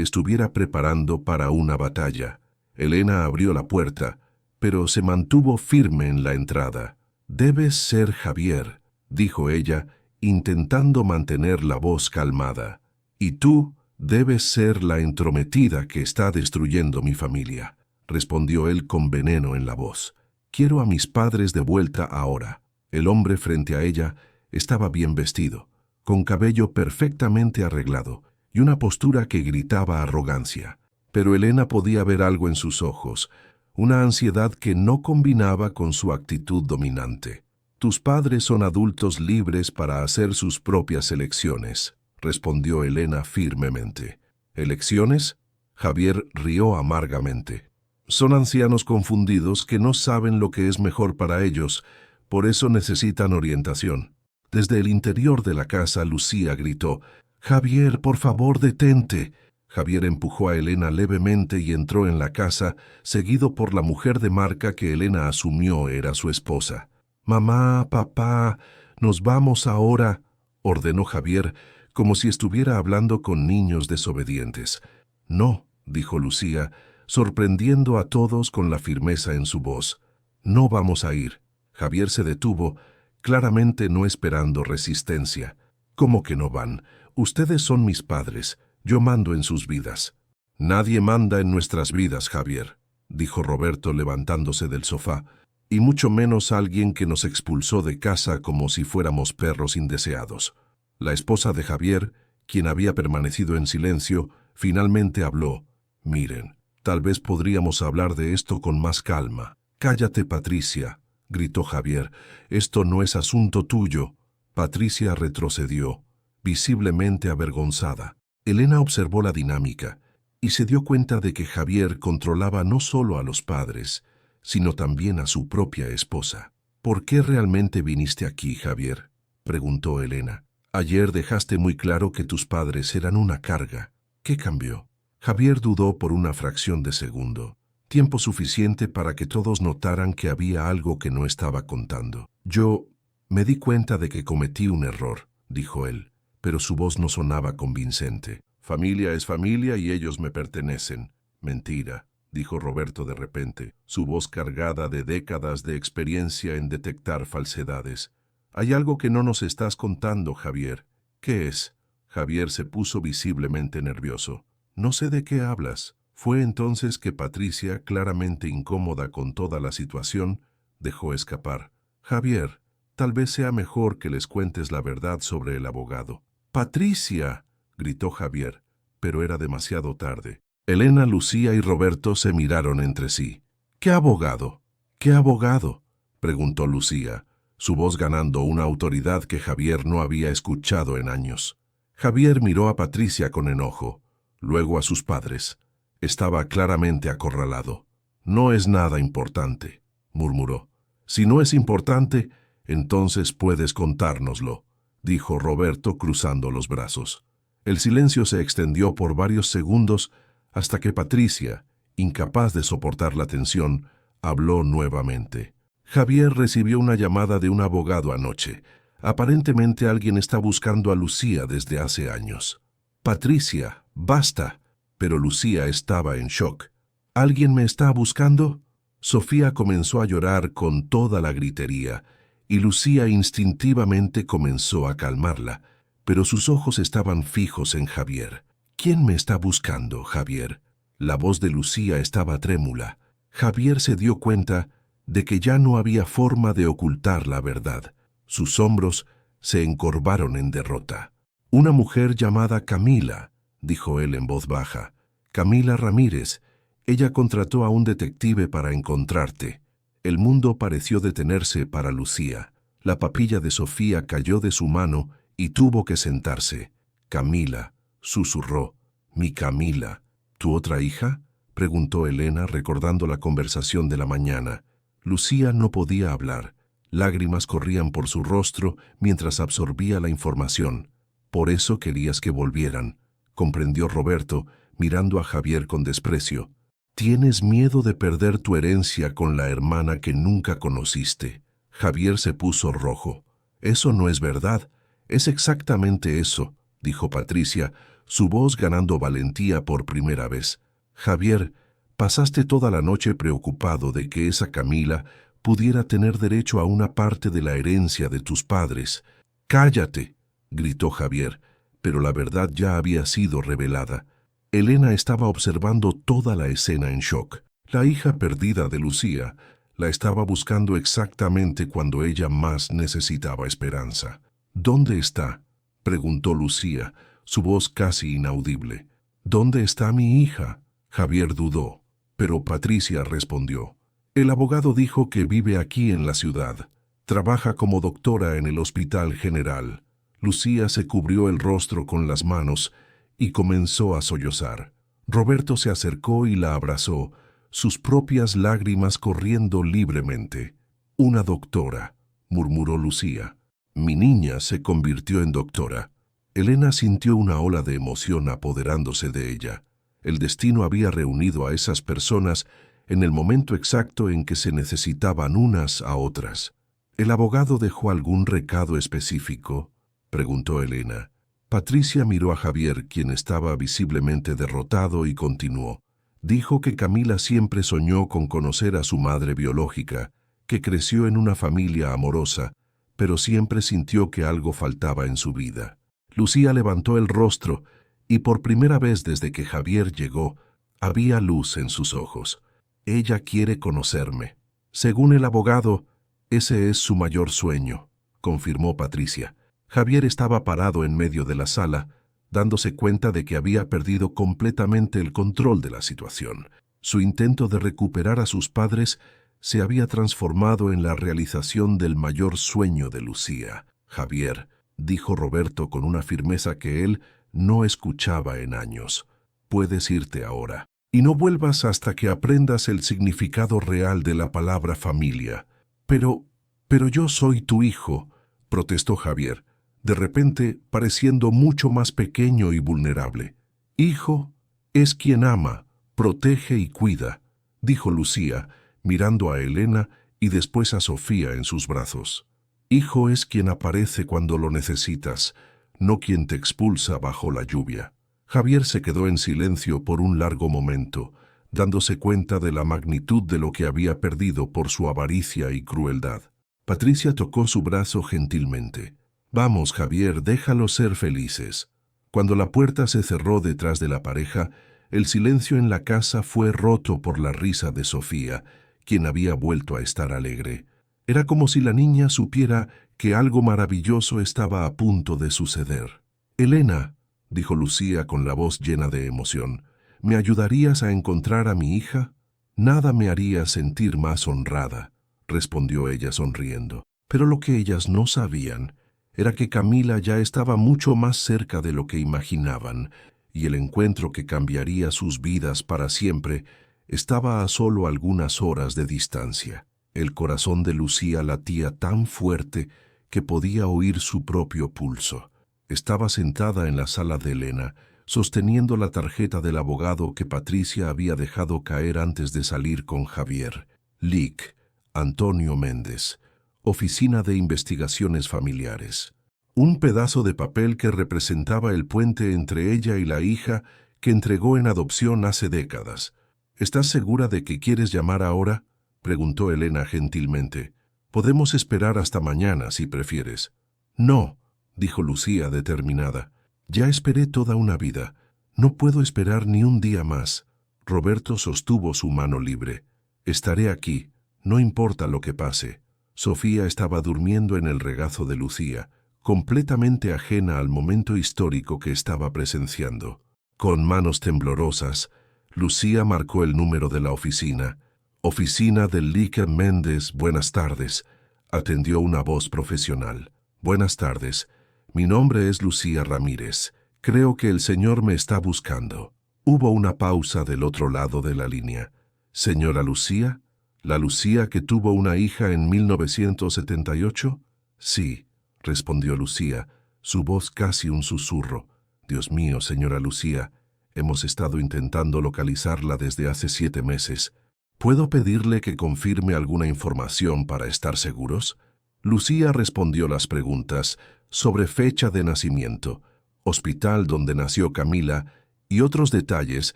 estuviera preparando para una batalla. Elena abrió la puerta, pero se mantuvo firme en la entrada. «Debes ser Javier», dijo ella, intentando mantener la voz calmada. «Y tú debes ser la entrometida que está destruyendo mi familia», respondió él con veneno en la voz. «Quiero a mis padres de vuelta ahora». El hombre frente a ella estaba bien vestido, con cabello perfectamente arreglado y una postura que gritaba arrogancia. Pero Elena podía ver algo en sus ojos, una ansiedad que no combinaba con su actitud dominante. «Tus padres son adultos libres para hacer sus propias elecciones», respondió Elena firmemente. «¿Elecciones?», Javier rió amargamente. «Son ancianos confundidos que no saben lo que es mejor para ellos, por eso necesitan orientación». Desde el interior de la casa, Lucía gritó: «Javier, por favor, detente». Javier empujó a Elena levemente y entró en la casa, seguido por la mujer de marca que Elena asumió era su esposa. «Mamá, papá, nos vamos ahora», ordenó Javier, como si estuviera hablando con niños desobedientes. «No», dijo Lucía, sorprendiendo a todos con la firmeza en su voz. «No vamos a ir». Javier se detuvo, claramente no esperando resistencia. «¿Cómo que no van? Ustedes son mis padres. Yo mando en sus vidas». «Nadie manda en nuestras vidas, Javier», dijo Roberto levantándose del sofá, «y mucho menos alguien que nos expulsó de casa como si fuéramos perros indeseados». La esposa de Javier, quien había permanecido en silencio, finalmente habló. «Miren, tal vez podríamos hablar de esto con más calma». «Cállate, Patricia», gritó Javier. «Esto no es asunto tuyo». Patricia retrocedió, visiblemente avergonzada. Elena observó la dinámica y se dio cuenta de que Javier controlaba no solo a los padres, sino también a su propia esposa. «¿Por qué realmente viniste aquí, Javier?», preguntó Elena. «Ayer dejaste muy claro que tus padres eran una carga. ¿Qué cambió?». Javier dudó por una fracción de segundo. tiempo suficiente para que todos notaran que había algo que no estaba contando. Yo me di cuenta de que cometí un error, dijo él, pero su voz no sonaba convincente. Familia es familia y ellos me pertenecen. Mentira, dijo Roberto de repente, su voz cargada de décadas de experiencia en detectar falsedades. Hay algo que no nos estás contando, Javier. ¿Qué es? Javier se puso visiblemente nervioso. No sé de qué hablas. Fue entonces que Patricia, claramente incómoda con toda la situación, dejó escapar. Javier, tal vez sea mejor que les cuentes la verdad sobre el abogado. ¡Patricia!, gritó Javier, pero era demasiado tarde. Elena, Lucía y Roberto se miraron entre sí. ¿Qué abogado? ¿Qué abogado?, preguntó Lucía, su voz ganando una autoridad que Javier no había escuchado en años. Javier miró a Patricia con enojo, luego a sus padres. Estaba claramente acorralado. No es nada importante, murmuró. Si no es importante, entonces puedes contárnoslo, dijo Roberto cruzando los brazos. El silencio se extendió por varios segundos hasta que Patricia, incapaz de soportar la tensión, habló nuevamente. Javier recibió una llamada de un abogado anoche. Aparentemente alguien está buscando a Lucía desde hace años. Patricia, basta. Pero Lucía estaba en shock. ¿Alguien me está buscando? Sofía comenzó a llorar con toda la gritería, y Lucía instintivamente comenzó a calmarla, pero sus ojos estaban fijos en Javier. ¿Quién me está buscando, Javier? La voz de Lucía estaba trémula. Javier se dio cuenta de que ya no había forma de ocultar la verdad. Sus hombros se encorvaron en derrota. Una mujer llamada Camila, dijo él en voz baja. Camila Ramírez. Ella contrató a un detective para encontrarte. El mundo pareció detenerse para Lucía. La papilla de Sofía cayó de su mano y tuvo que sentarse. Camila, susurró. Mi Camila. ¿Tu otra hija?, preguntó Elena recordando la conversación de la mañana. Lucía no podía hablar. Lágrimas corrían por su rostro mientras absorbía la información. Por eso querías que volvieran, comprendió Roberto, mirando a Javier con desprecio. Tienes miedo de perder tu herencia con la hermana que nunca conociste. Javier se puso rojo. Eso no es verdad. Es exactamente eso, dijo Patricia, su voz ganando valentía por primera vez. Javier, pasaste toda la noche preocupado de que esa Camila pudiera tener derecho a una parte de la herencia de tus padres. ¡Cállate!, gritó Javier, pero la verdad ya había sido revelada. Elena estaba observando toda la escena en shock. La hija perdida de Lucía la estaba buscando exactamente cuando ella más necesitaba esperanza. ¿Dónde está?, preguntó Lucía, su voz casi inaudible. ¿Dónde está mi hija? Javier dudó, pero Patricia respondió. El abogado dijo que vive aquí en la ciudad. Trabaja como doctora en el Hospital General. Lucía se cubrió el rostro con las manos y comenzó a sollozar. Roberto se acercó y la abrazó, sus propias lágrimas corriendo libremente. Una doctora, murmuró Lucía. Mi niña se convirtió en doctora. Elena sintió una ola de emoción apoderándose de ella. El destino había reunido a esas personas en el momento exacto en que se necesitaban unas a otras. ¿El abogado dejó algún recado específico?, preguntó Elena. Patricia miró a Javier, quien estaba visiblemente derrotado, y continuó. Dijo que Camila siempre soñó con conocer a su madre biológica, que creció en una familia amorosa, pero siempre sintió que algo faltaba en su vida. Lucía levantó el rostro, y por primera vez desde que Javier llegó, había luz en sus ojos. Ella quiere conocerme. Según el abogado, ese es su mayor sueño, confirmó Patricia. Javier estaba parado en medio de la sala, dándose cuenta de que había perdido completamente el control de la situación. Su intento de recuperar a sus padres se había transformado en la realización del mayor sueño de Lucía. Javier, dijo Roberto con una firmeza que él no escuchaba en años. Puedes irte ahora. Y no vuelvas hasta que aprendas el significado real de la palabra familia. Pero yo soy tu hijo, protestó Javier, de repente pareciendo mucho más pequeño y vulnerable. Hijo es quien ama, protege y cuida. dijo Lucía, mirando a Elena y después a Sofía en sus brazos. Hijo es quien aparece cuando lo necesitas, no quien te expulsa bajo la lluvia. Javier se quedó en silencio por un largo momento, dándose cuenta de la magnitud de lo que había perdido por su avaricia y crueldad. Patricia tocó su brazo gentilmente. Vamos, Javier, déjalos ser felices. Cuando la puerta se cerró detrás de la pareja, el silencio en la casa fue roto por la risa de Sofía, quien había vuelto a estar alegre. Era como si la niña supiera que algo maravilloso estaba a punto de suceder. «Elena», dijo Lucía con la voz llena de emoción, «¿me ayudarías a encontrar a mi hija?» «Nada me haría sentir más honrada», respondió ella sonriendo. Pero lo que ellas no sabían era que Camila ya estaba mucho más cerca de lo que imaginaban, y el encuentro que cambiaría sus vidas para siempre estaba a solo algunas horas de distancia. El corazón de Lucía latía tan fuerte que podía oír su propio pulso. Estaba sentada en la sala de Elena, sosteniendo la tarjeta del abogado que Patricia había dejado caer antes de salir con Javier. Lic, Antonio Méndez, Oficina de Investigaciones Familiares. Un pedazo de papel que representaba el puente entre ella y la hija que entregó en adopción hace décadas. ¿Estás segura de que quieres llamar ahora?, preguntó Elena gentilmente. «Podemos esperar hasta mañana, si prefieres». «No», dijo Lucía determinada. «Ya esperé toda una vida. No puedo esperar ni un día más». Roberto sostuvo su mano libre. «Estaré aquí, no importa lo que pase». Sofía estaba durmiendo en el regazo de Lucía, completamente ajena al momento histórico que estaba presenciando. Con manos temblorosas, Lucía marcó el número de la oficina. «Oficina del Lic Méndez, buenas tardes», atendió una voz profesional. «Buenas tardes. Mi nombre es Lucía Ramírez. Creo que el señor me está buscando». Hubo una pausa del otro lado de la línea. «¿Señora Lucía? ¿La Lucía que tuvo una hija en 1978? «Sí», respondió Lucía, su voz casi un susurro. «Dios mío, señora Lucía, hemos estado intentando localizarla desde hace 7 meses. ¿Puedo pedirle que confirme alguna información para estar seguros?» Lucía respondió las preguntas sobre fecha de nacimiento, hospital donde nació Camila y otros detalles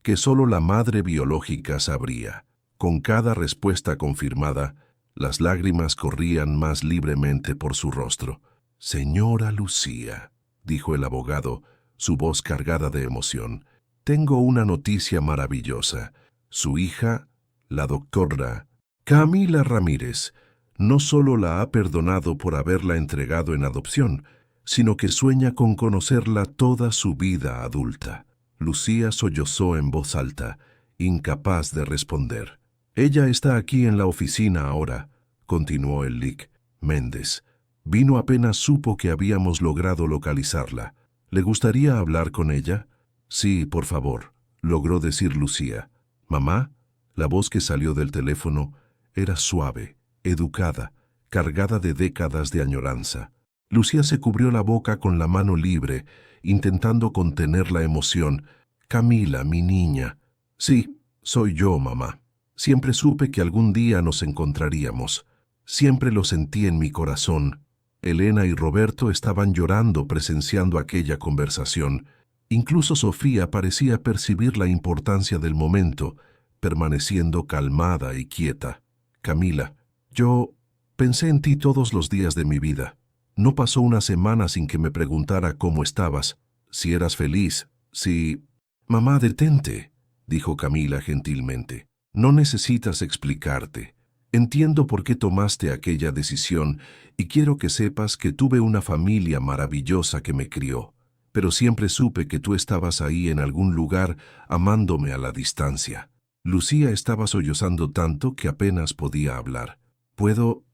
que solo la madre biológica sabría. Con cada respuesta confirmada, las lágrimas corrían más libremente por su rostro. «Señora Lucía», dijo el abogado, su voz cargada de emoción, «tengo una noticia maravillosa. Su hija, la doctora Camila Ramírez, no solo la ha perdonado por haberla entregado en adopción, sino que sueña con conocerla toda su vida adulta». Lucía sollozó en voz alta, incapaz de responder. «Ella está aquí en la oficina ahora», continuó el Lic Méndez. «Vino apenas supo que habíamos logrado localizarla. ¿Le gustaría hablar con ella?» «Sí, por favor», logró decir Lucía. «Mamá». La voz que salió del teléfono era suave, educada, cargada de décadas de añoranza. Lucía se cubrió la boca con la mano libre, intentando contener la emoción. «Camila, mi niña». «Sí, soy yo, mamá. Siempre supe que algún día nos encontraríamos. Siempre lo sentí en mi corazón». Elena y Roberto estaban llorando presenciando aquella conversación. Incluso Sofía parecía percibir la importancia del momento, permaneciendo calmada y quieta. «Camila, yo pensé en ti todos los días de mi vida. No pasó una semana sin que me preguntara cómo estabas, si eras feliz, si...» «Mamá, detente», dijo Camila gentilmente. «No necesitas explicarte. Entiendo por qué tomaste aquella decisión y quiero que sepas que tuve una familia maravillosa que me crió, pero siempre supe que tú estabas ahí en algún lugar amándome a la distancia». Lucía estaba sollozando tanto que apenas podía hablar. ¿Puedo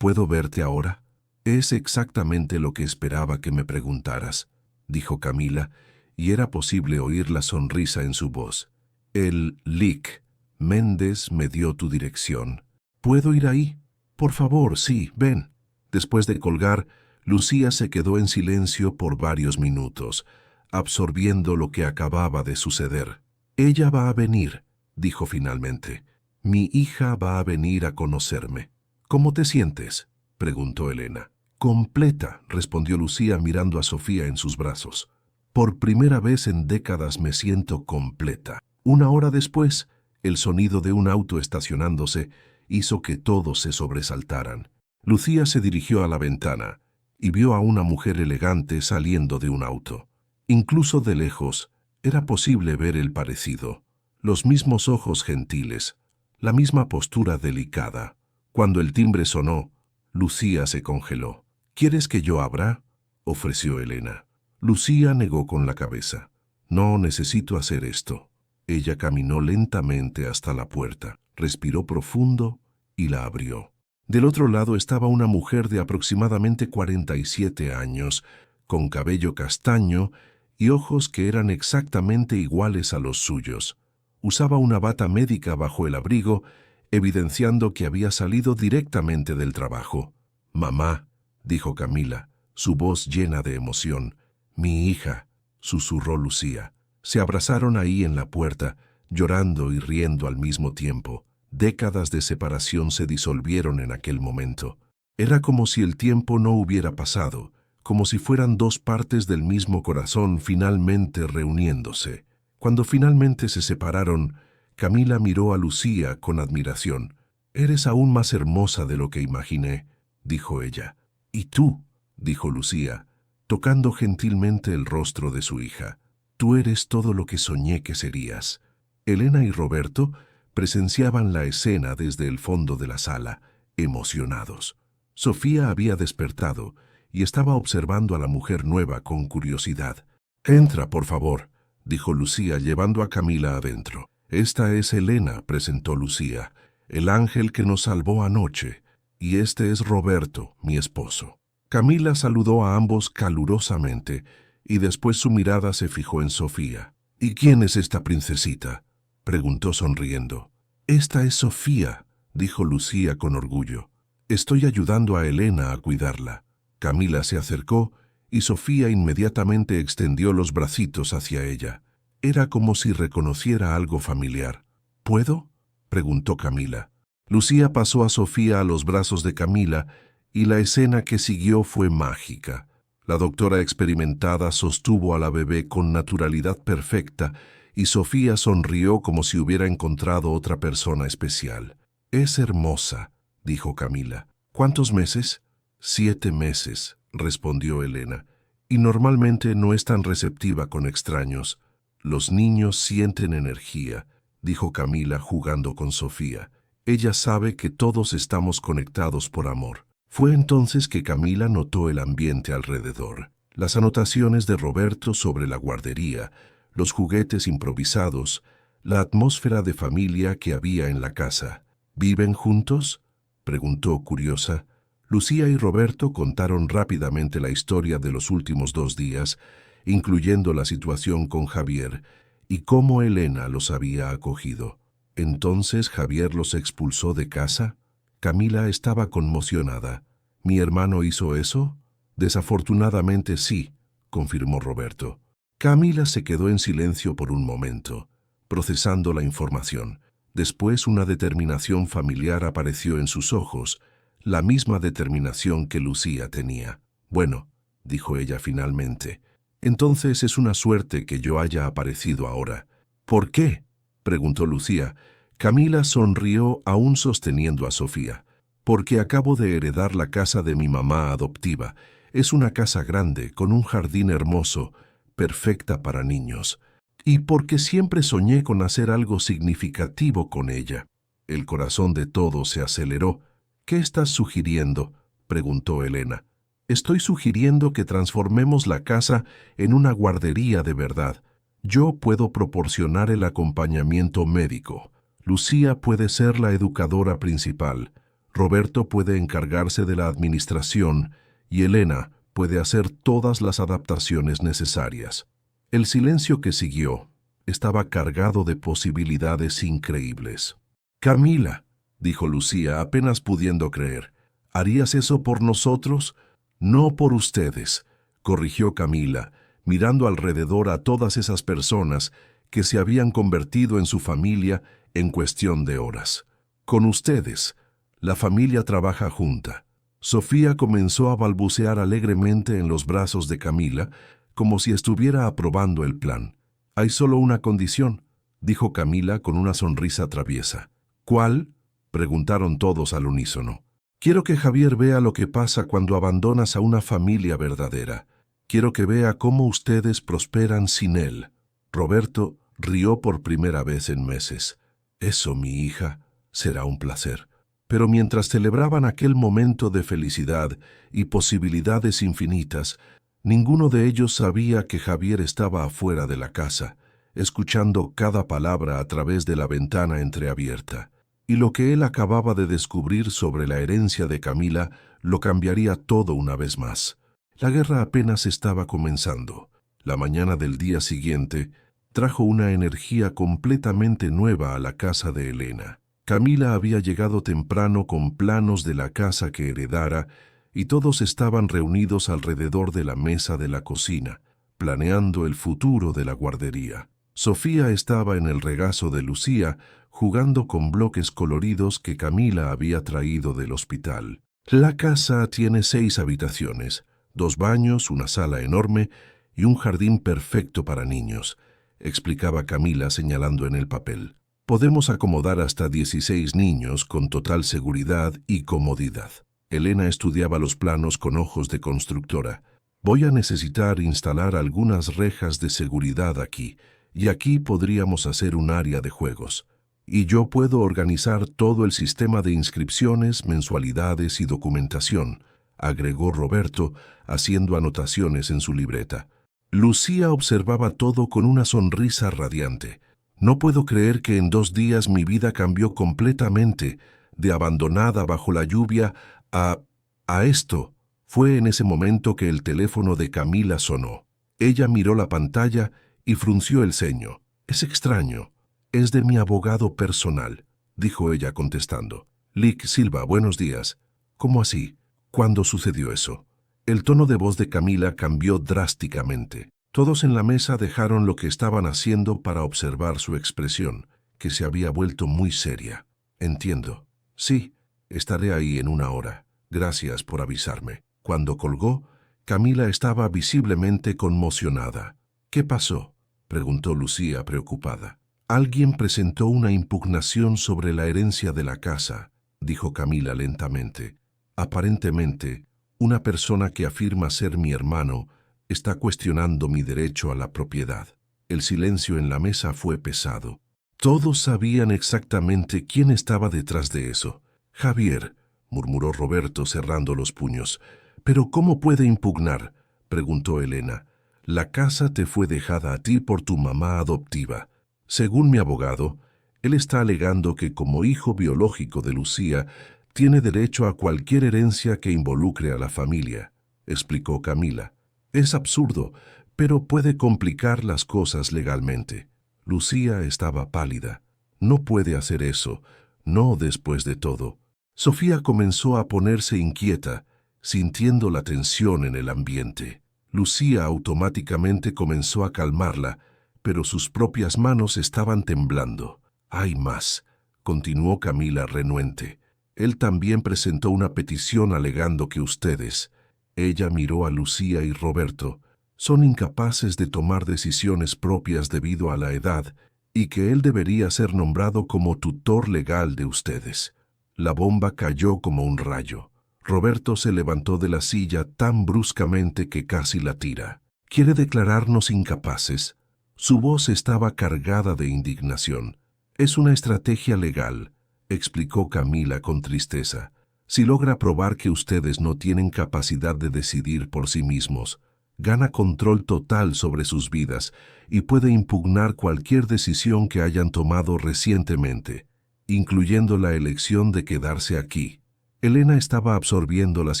verte ahora?» «Es exactamente lo que esperaba que me preguntaras», dijo Camila, y era posible oír la sonrisa en su voz. «El Lic Méndez me dio tu dirección. ¿Puedo ir ahí?» «Por favor, sí, ven». Después de colgar, Lucía se quedó en silencio por varios minutos, absorbiendo lo que acababa de suceder. «Ella va a venir», dijo finalmente. Mi hija va a venir a conocerme. ¿Cómo te sientes?, preguntó Elena. Completa, respondió Lucía mirando a Sofía en sus brazos. Por primera vez en décadas me siento completa. Una hora después, el sonido de un auto estacionándose hizo que todos se sobresaltaran. Lucía se dirigió a la ventana y vio a una mujer elegante saliendo de un auto. Incluso de lejos, era posible ver el parecido. Los mismos ojos gentiles, la misma postura delicada. Cuando el timbre sonó, Lucía se congeló. ¿Quieres que yo abra?, ofreció Elena. Lucía negó con la cabeza. No necesito hacer esto. Ella caminó lentamente hasta la puerta, respiró profundo y la abrió. Del otro lado estaba una mujer de aproximadamente 47 años, con cabello castaño y ojos que eran exactamente iguales a los suyos. Usaba una bata médica bajo el abrigo, evidenciando que había salido directamente del trabajo. «Mamá», dijo Camila, su voz llena de emoción. «Mi hija», susurró Lucía. Se abrazaron ahí en la puerta, llorando y riendo al mismo tiempo. Décadas de separación se disolvieron en aquel momento. Era como si el tiempo no hubiera pasado, como si fueran dos partes del mismo corazón finalmente reuniéndose. Cuando finalmente se separaron, Camila miró a Lucía con admiración. «Eres aún más hermosa de lo que imaginé», dijo ella. «¿Y tú?», dijo Lucía, tocando gentilmente el rostro de su hija. «Tú eres todo lo que soñé que serías». Elena y Roberto presenciaban la escena desde el fondo de la sala, emocionados. Sofía había despertado y estaba observando a la mujer nueva con curiosidad. «Entra, por favor», dijo Lucía llevando a Camila adentro. «Esta es Elena», presentó Lucía, «el ángel que nos salvó anoche, y este es Roberto, mi esposo». Camila saludó a ambos calurosamente y después su mirada se fijó en Sofía. «¿Y quién es esta princesita?», preguntó sonriendo. «Esta es Sofía», dijo Lucía con orgullo. «Estoy ayudando a Elena a cuidarla». Camila se acercó y Sofía inmediatamente extendió los bracitos hacia ella. Era como si reconociera algo familiar. «¿Puedo?», preguntó Camila. Lucía pasó a Sofía a los brazos de Camila y la escena que siguió fue mágica. La doctora experimentada sostuvo a la bebé con naturalidad perfecta y Sofía sonrió como si hubiera encontrado otra persona especial. «Es hermosa», dijo Camila. «¿Cuántos meses?». «7 meses», respondió Elena. «Y normalmente no es tan receptiva con extraños. Los niños sienten energía», dijo Camila jugando con Sofía. «Ella sabe que todos estamos conectados por amor». Fue entonces que Camila notó el ambiente alrededor. Las anotaciones de Roberto sobre la guardería, los juguetes improvisados, la atmósfera de familia que había en la casa. «¿Viven juntos?», preguntó curiosa. Lucía y Roberto contaron rápidamente la historia de los últimos 2 días, incluyendo la situación con Javier y cómo Elena los había acogido. «¿Entonces Javier los expulsó de casa?». Camila estaba conmocionada. «¿Mi hermano hizo eso?». «Desafortunadamente sí», confirmó Roberto. Camila se quedó en silencio por un momento, procesando la información. Después una determinación familiar apareció en sus ojos, la misma determinación que Lucía tenía. «Bueno», dijo ella finalmente, «entonces es una suerte que yo haya aparecido ahora». «¿Por qué?», preguntó Lucía. Camila sonrió aún sosteniendo a Sofía. «Porque acabo de heredar la casa de mi mamá adoptiva. Es una casa grande, con un jardín hermoso, perfecta para niños. Y porque siempre soñé con hacer algo significativo con ella». El corazón de todos se aceleró. «¿Qué estás sugiriendo?», preguntó Elena. «Estoy sugiriendo que transformemos la casa en una guardería de verdad. Yo puedo proporcionar el acompañamiento médico. Lucía puede ser la educadora principal. Roberto puede encargarse de la administración y Elena puede hacer todas las adaptaciones necesarias». El silencio que siguió estaba cargado de posibilidades increíbles. «Camila», dijo Lucía apenas pudiendo creer, «¿harías eso por nosotros?». «No por ustedes», corrigió Camila, mirando alrededor a todas esas personas que se habían convertido en su familia en cuestión de horas. Con ustedes. La familia trabaja junta. Sofía comenzó a balbucear alegremente en los brazos de Camila, como si estuviera aprobando el plan. Hay solo una condición, dijo Camila con una sonrisa traviesa. ¿Cuál? Preguntaron todos al unísono. Quiero que Javier vea lo que pasa cuando abandonas a una familia verdadera. Quiero que vea cómo ustedes prosperan sin él. Roberto rió por primera vez en meses. Eso, mi hija, será un placer. Pero mientras celebraban aquel momento de felicidad y posibilidades infinitas, ninguno de ellos sabía que Javier estaba afuera de la casa, escuchando cada palabra a través de la ventana entreabierta. Y lo que él acababa de descubrir sobre la herencia de Camila lo cambiaría todo una vez más. La guerra apenas estaba comenzando. La mañana del día siguiente trajo una energía completamente nueva a la casa de Elena. Camila había llegado temprano con planos de la casa que heredara y todos estaban reunidos alrededor de la mesa de la cocina, planeando el futuro de la guardería. Sofía estaba en el regazo de Lucía, jugando con bloques coloridos que Camila había traído del hospital. La casa tiene 6 habitaciones, 2 baños, una sala enorme y un jardín perfecto para niños, explicaba Camila señalando en el papel. Podemos acomodar hasta 16 niños con total seguridad y comodidad. Elena estudiaba los planos con ojos de constructora. Voy a necesitar instalar algunas rejas de seguridad aquí, y aquí podríamos hacer un área de juegos. Y yo puedo organizar todo el sistema de inscripciones, mensualidades y documentación, agregó Roberto, haciendo anotaciones en su libreta. Lucía observaba todo con una sonrisa radiante. No puedo creer que en 2 días mi vida cambió completamente, de abandonada bajo la lluvia a esto. Fue en ese momento que el teléfono de Camila sonó. Ella miró la pantalla y frunció el ceño. Es extraño. Es de mi abogado personal, dijo ella contestando. Lick Silva, buenos días. ¿Cómo así? ¿Cuándo sucedió eso? El tono de voz de Camila cambió drásticamente. Todos en la mesa dejaron lo que estaban haciendo para observar su expresión, que se había vuelto muy seria. Entiendo. Sí, estaré ahí en 1 hora. Gracias por avisarme. Cuando colgó, Camila estaba visiblemente conmocionada. ¿Qué pasó?, preguntó Lucía preocupada. Alguien presentó una impugnación sobre la herencia de la casa, dijo Camila lentamente. Aparentemente, una persona que afirma ser mi hermano está cuestionando mi derecho a la propiedad. El silencio en la mesa fue pesado. Todos sabían exactamente quién estaba detrás de eso. Javier, murmuró Roberto cerrando los puños. ¿Pero cómo puede impugnar?, preguntó Elena. La casa te fue dejada a ti por tu mamá adoptiva. Según mi abogado, él está alegando que como hijo biológico de Lucía, tiene derecho a cualquier herencia que involucre a la familia, explicó Camila. Es absurdo, pero puede complicar las cosas legalmente. Lucía estaba pálida. No puede hacer eso, no después de todo. Sofía comenzó a ponerse inquieta, sintiendo la tensión en el ambiente. Lucía automáticamente comenzó a calmarla, pero sus propias manos estaban temblando. «Hay más», continuó Camila renuente. «Él también presentó una petición alegando que ustedes», ella miró a Lucía y Roberto, «son incapaces de tomar decisiones propias debido a la edad y que él debería ser nombrado como tutor legal de ustedes». La bomba cayó como un rayo. Roberto se levantó de la silla tan bruscamente que casi la tira. «¿Quiere declararnos incapaces?». Su voz estaba cargada de indignación. «Es una estrategia legal», explicó Camila con tristeza. «Si logra probar que ustedes no tienen capacidad de decidir por sí mismos, gana control total sobre sus vidas y puede impugnar cualquier decisión que hayan tomado recientemente, incluyendo la elección de quedarse aquí». Elena estaba absorbiendo las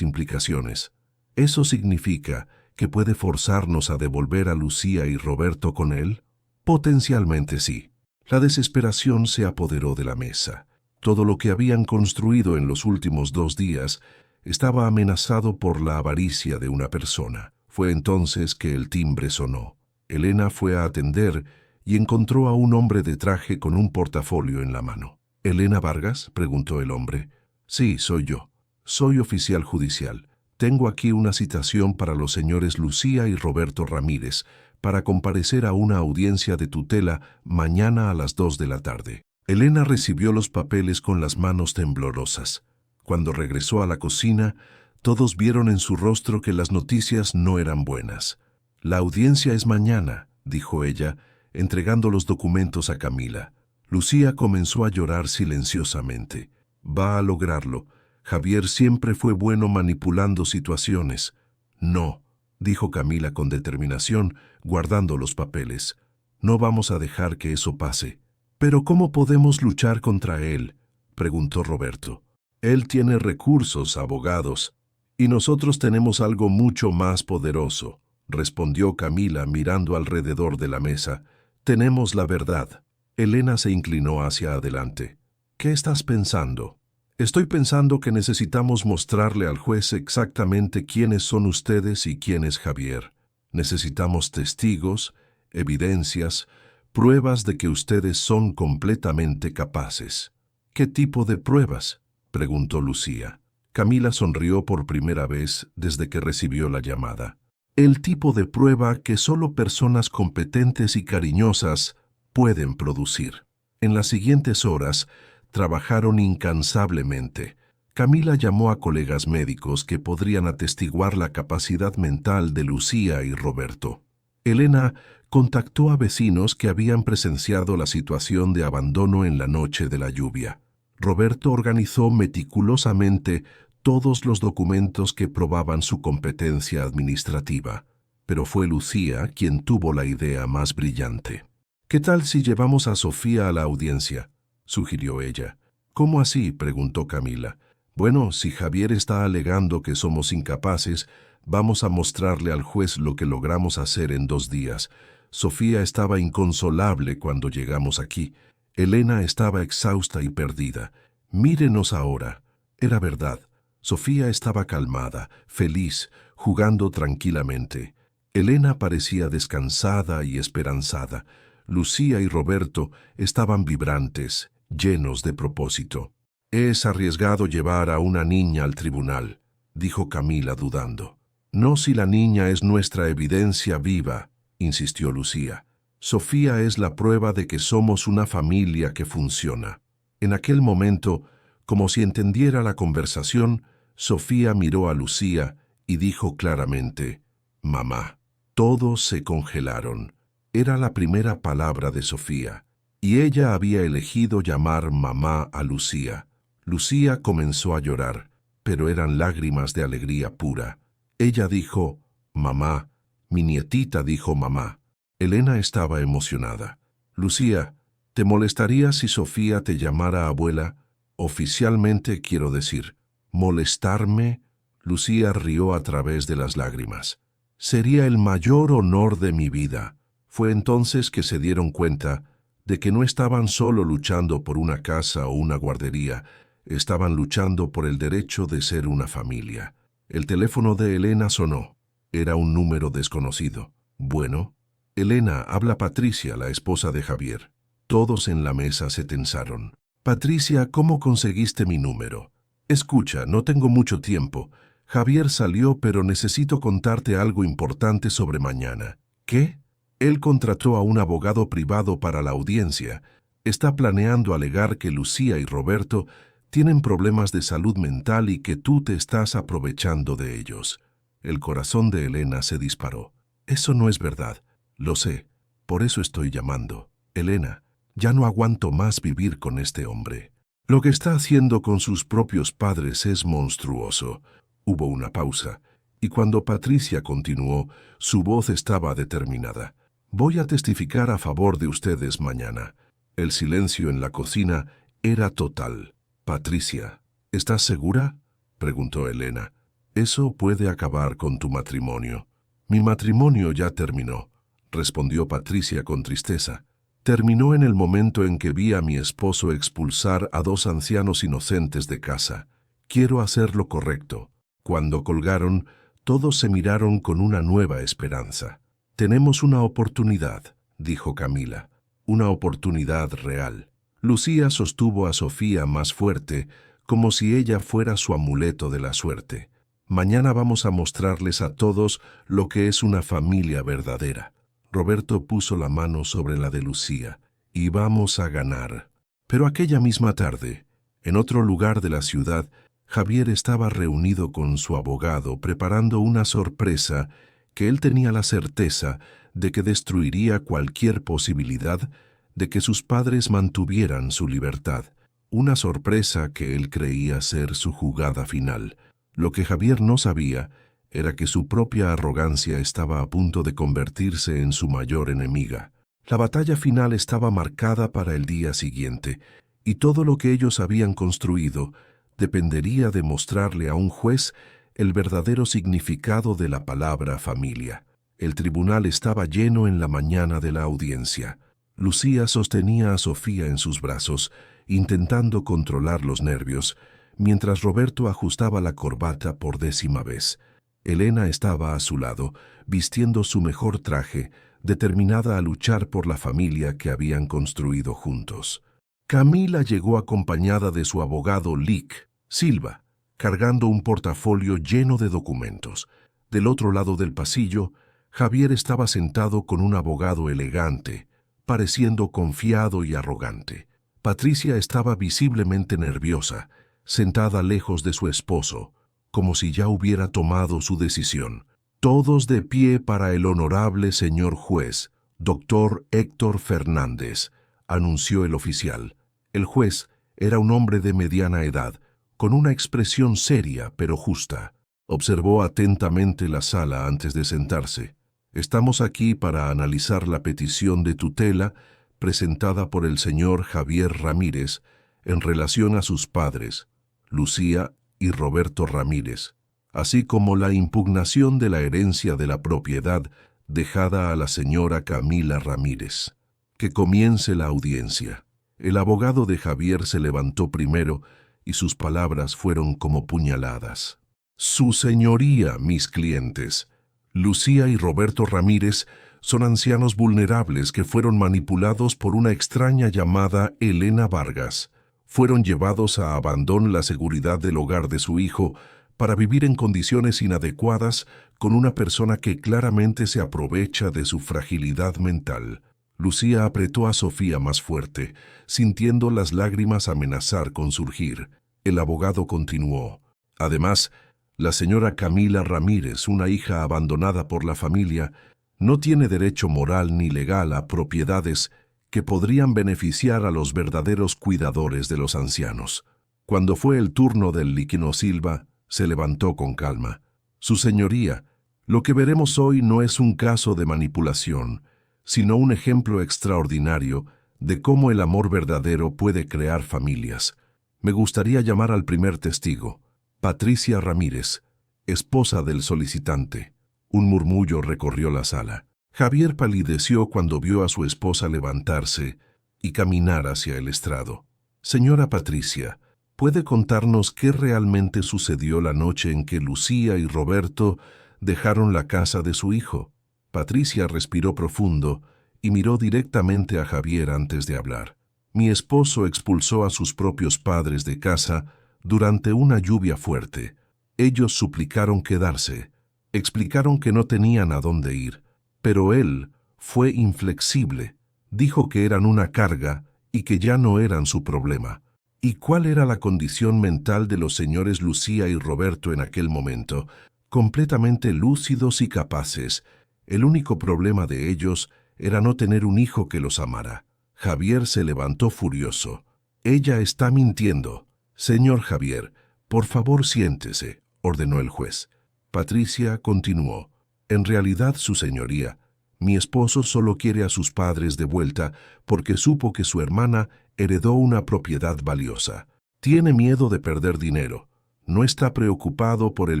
implicaciones. «¿Eso significa que puede forzarnos a devolver a Lucía y Roberto con él?» «Potencialmente sí». La desesperación se apoderó de la mesa. Todo lo que habían construido en los últimos 2 días estaba amenazado por la avaricia de una persona. Fue entonces que el timbre sonó. Elena fue a atender y encontró a un hombre de traje con un portafolio en la mano. ¿Elena Vargas?, preguntó el hombre. Sí, soy yo. Soy oficial judicial. Tengo aquí una citación para los señores Lucía y Roberto Ramírez, para comparecer a una audiencia de tutela mañana a las 2 de la tarde. Elena recibió los papeles con las manos temblorosas. Cuando regresó a la cocina, todos vieron en su rostro que las noticias no eran buenas. La audiencia es mañana, dijo ella, entregando los documentos a Camila. Lucía comenzó a llorar silenciosamente. Va a lograrlo. Javier siempre fue bueno manipulando situaciones. No, dijo Camila con determinación, guardando los papeles. No vamos a dejar que eso pase. ¿Pero cómo podemos luchar contra él?, preguntó Roberto. Él tiene recursos, abogados, y nosotros tenemos algo mucho más poderoso, respondió Camila mirando alrededor de la mesa. Tenemos la verdad. Elena se inclinó hacia adelante. ¿Qué estás pensando? Estoy pensando que necesitamos mostrarle al juez exactamente quiénes son ustedes y quién es Javier. Necesitamos testigos, evidencias, pruebas de que ustedes son completamente capaces. ¿Qué tipo de pruebas?, preguntó Lucía. Camila sonrió por primera vez desde que recibió la llamada. El tipo de prueba que solo personas competentes y cariñosas pueden producir. En las siguientes horas, trabajaron incansablemente. Camila llamó a colegas médicos que podrían atestiguar la capacidad mental de Lucía y Roberto. Elena contactó a vecinos que habían presenciado la situación de abandono en la noche de la lluvia. Roberto organizó meticulosamente todos los documentos que probaban su competencia administrativa, pero fue Lucía quien tuvo la idea más brillante. «¿Qué tal si llevamos a Sofía a la audiencia?», sugirió ella. «¿Cómo así?», preguntó Camila. «Bueno, si Javier está alegando que somos incapaces, vamos a mostrarle al juez lo que logramos hacer en 2 días. Sofía estaba inconsolable cuando llegamos aquí. Elena estaba exhausta y perdida. Mírenos ahora». Era verdad. Sofía estaba calmada, feliz, jugando tranquilamente. Elena parecía descansada y esperanzada. Lucía y Roberto estaban vibrantes, llenos de propósito. «Es arriesgado llevar a una niña al tribunal», dijo Camila dudando. «No si la niña es nuestra evidencia viva», insistió Lucía. «Sofía es la prueba de que somos una familia que funciona». En aquel momento, como si entendiera la conversación, Sofía miró a Lucía y dijo claramente: «Mamá». Todos se congelaron. Era la primera palabra de Sofía, y ella había elegido llamar mamá a Lucía. Lucía comenzó a llorar, pero eran lágrimas de alegría pura. Ella dijo: «Mamá». Mi nietita dijo mamá. Elena estaba emocionada. «Lucía, ¿te molestaría si Sofía te llamara abuela? Oficialmente quiero decir». «¿Molestarme?», Lucía rió a través de las lágrimas. «Sería el mayor honor de mi vida». Fue entonces que se dieron cuenta de que no estaban solo luchando por una casa o una guardería, estaban luchando por el derecho de ser una familia. El teléfono de Elena sonó. Era un número desconocido. «Bueno». «Elena, habla Patricia, la esposa de Javier». Todos en la mesa se tensaron. «Patricia, ¿cómo conseguiste mi número?». «Escucha, no tengo mucho tiempo. Javier salió, pero necesito contarte algo importante sobre mañana». «¿Qué?». «Él contrató a un abogado privado para la audiencia. Está planeando alegar que Lucía y Roberto tienen problemas de salud mental y que tú te estás aprovechando de ellos». El corazón de Elena se disparó. «Eso no es verdad». «Lo sé. Por eso estoy llamando. Elena, ya no aguanto más vivir con este hombre. Lo que está haciendo con sus propios padres es monstruoso». Hubo una pausa, y cuando Patricia continuó, su voz estaba determinada. «Voy a testificar a favor de ustedes mañana». El silencio en la cocina era total. «Patricia, ¿estás segura?», preguntó Elena. «Eso puede acabar con tu matrimonio». «Mi matrimonio ya terminó», respondió Patricia con tristeza. «Terminó en el momento en que vi a mi esposo expulsar a 2 ancianos inocentes de casa. Quiero hacer lo correcto». Cuando colgaron, todos se miraron con una nueva esperanza. «Tenemos una oportunidad», dijo Camila. «Una oportunidad real». Lucía sostuvo a Sofía más fuerte, como si ella fuera su amuleto de la suerte. Mañana vamos a mostrarles a todos lo que es una familia verdadera. Roberto puso la mano sobre la de Lucía. Y vamos a ganar. Pero aquella misma tarde, en otro lugar de la ciudad, Javier estaba reunido con su abogado preparando una sorpresa que él tenía la certeza de que destruiría cualquier posibilidad de que sus padres mantuvieran su libertad. Una sorpresa que él creía ser su jugada final. Lo que Javier no sabía era que su propia arrogancia estaba a punto de convertirse en su mayor enemiga. La batalla final estaba marcada para el día siguiente, y todo lo que ellos habían construido dependería de mostrarle a un juez el verdadero significado de la palabra familia. El tribunal estaba lleno en la mañana de la audiencia. Lucía sostenía a Sofía en sus brazos, intentando controlar los nervios, mientras Roberto ajustaba la corbata por 10ª vez. Elena estaba a su lado, vistiendo su mejor traje, determinada a luchar por la familia que habían construido juntos. Camila llegó acompañada de su abogado Lic Silva, cargando un portafolio lleno de documentos. Del otro lado del pasillo, Javier estaba sentado con un abogado elegante, pareciendo confiado y arrogante. Patricia estaba visiblemente nerviosa, sentada lejos de su esposo, como si ya hubiera tomado su decisión. Todos de pie para el honorable señor juez, doctor Héctor Fernández, anunció el oficial. El juez era un hombre de mediana edad, con una expresión seria pero justa. Observó atentamente la sala antes de sentarse. Estamos aquí para analizar la petición de tutela presentada por el señor Javier Ramírez en relación a sus padres, Lucía y Roberto Ramírez, así como la impugnación de la herencia de la propiedad dejada a la señora Camila Ramírez. Que comience la audiencia. El abogado de Javier se levantó primero y sus palabras fueron como puñaladas. Su señoría, mis clientes, Lucía y Roberto Ramírez son ancianos vulnerables que fueron manipulados por una extraña llamada Elena Vargas. Fueron llevados a abandonar la seguridad del hogar de su hijo para vivir en condiciones inadecuadas con una persona que claramente se aprovecha de su fragilidad mental. Lucía apretó a Sofía más fuerte, sintiendo las lágrimas amenazar con surgir. El abogado continuó. Además, la señora Camila Ramírez, una hija abandonada por la familia, no tiene derecho moral ni legal a propiedades que podrían beneficiar a los verdaderos cuidadores de los ancianos. Cuando fue el turno del Liquino Silva, se levantó con calma. Su señoría, lo que veremos hoy no es un caso de manipulación, sino un ejemplo extraordinario de cómo el amor verdadero puede crear familias. Me gustaría llamar al primer testigo, Patricia Ramírez, esposa del solicitante. Un murmullo recorrió la sala. Javier palideció cuando vio a su esposa levantarse y caminar hacia el estrado. Señora Patricia, ¿puede contarnos qué realmente sucedió la noche en que Lucía y Roberto dejaron la casa de su hijo? Patricia respiró profundo y miró directamente a Javier antes de hablar. Mi esposo expulsó a sus propios padres de casa durante una lluvia fuerte. Ellos suplicaron quedarse, explicaron que no tenían a dónde ir, pero él fue inflexible, dijo que eran una carga y que ya no eran su problema. ¿Y cuál era la condición mental de los señores Lucía y Roberto en aquel momento? Completamente lúcidos y capaces. El único problema de ellos era no tener un hijo que los amara. Javier se levantó furioso. Ella está mintiendo. Señor Javier, por favor siéntese, ordenó el juez. Patricia continuó. En realidad, su señoría, mi esposo solo quiere a sus padres de vuelta porque supo que su hermana heredó una propiedad valiosa. Tiene miedo de perder dinero. No está preocupado por el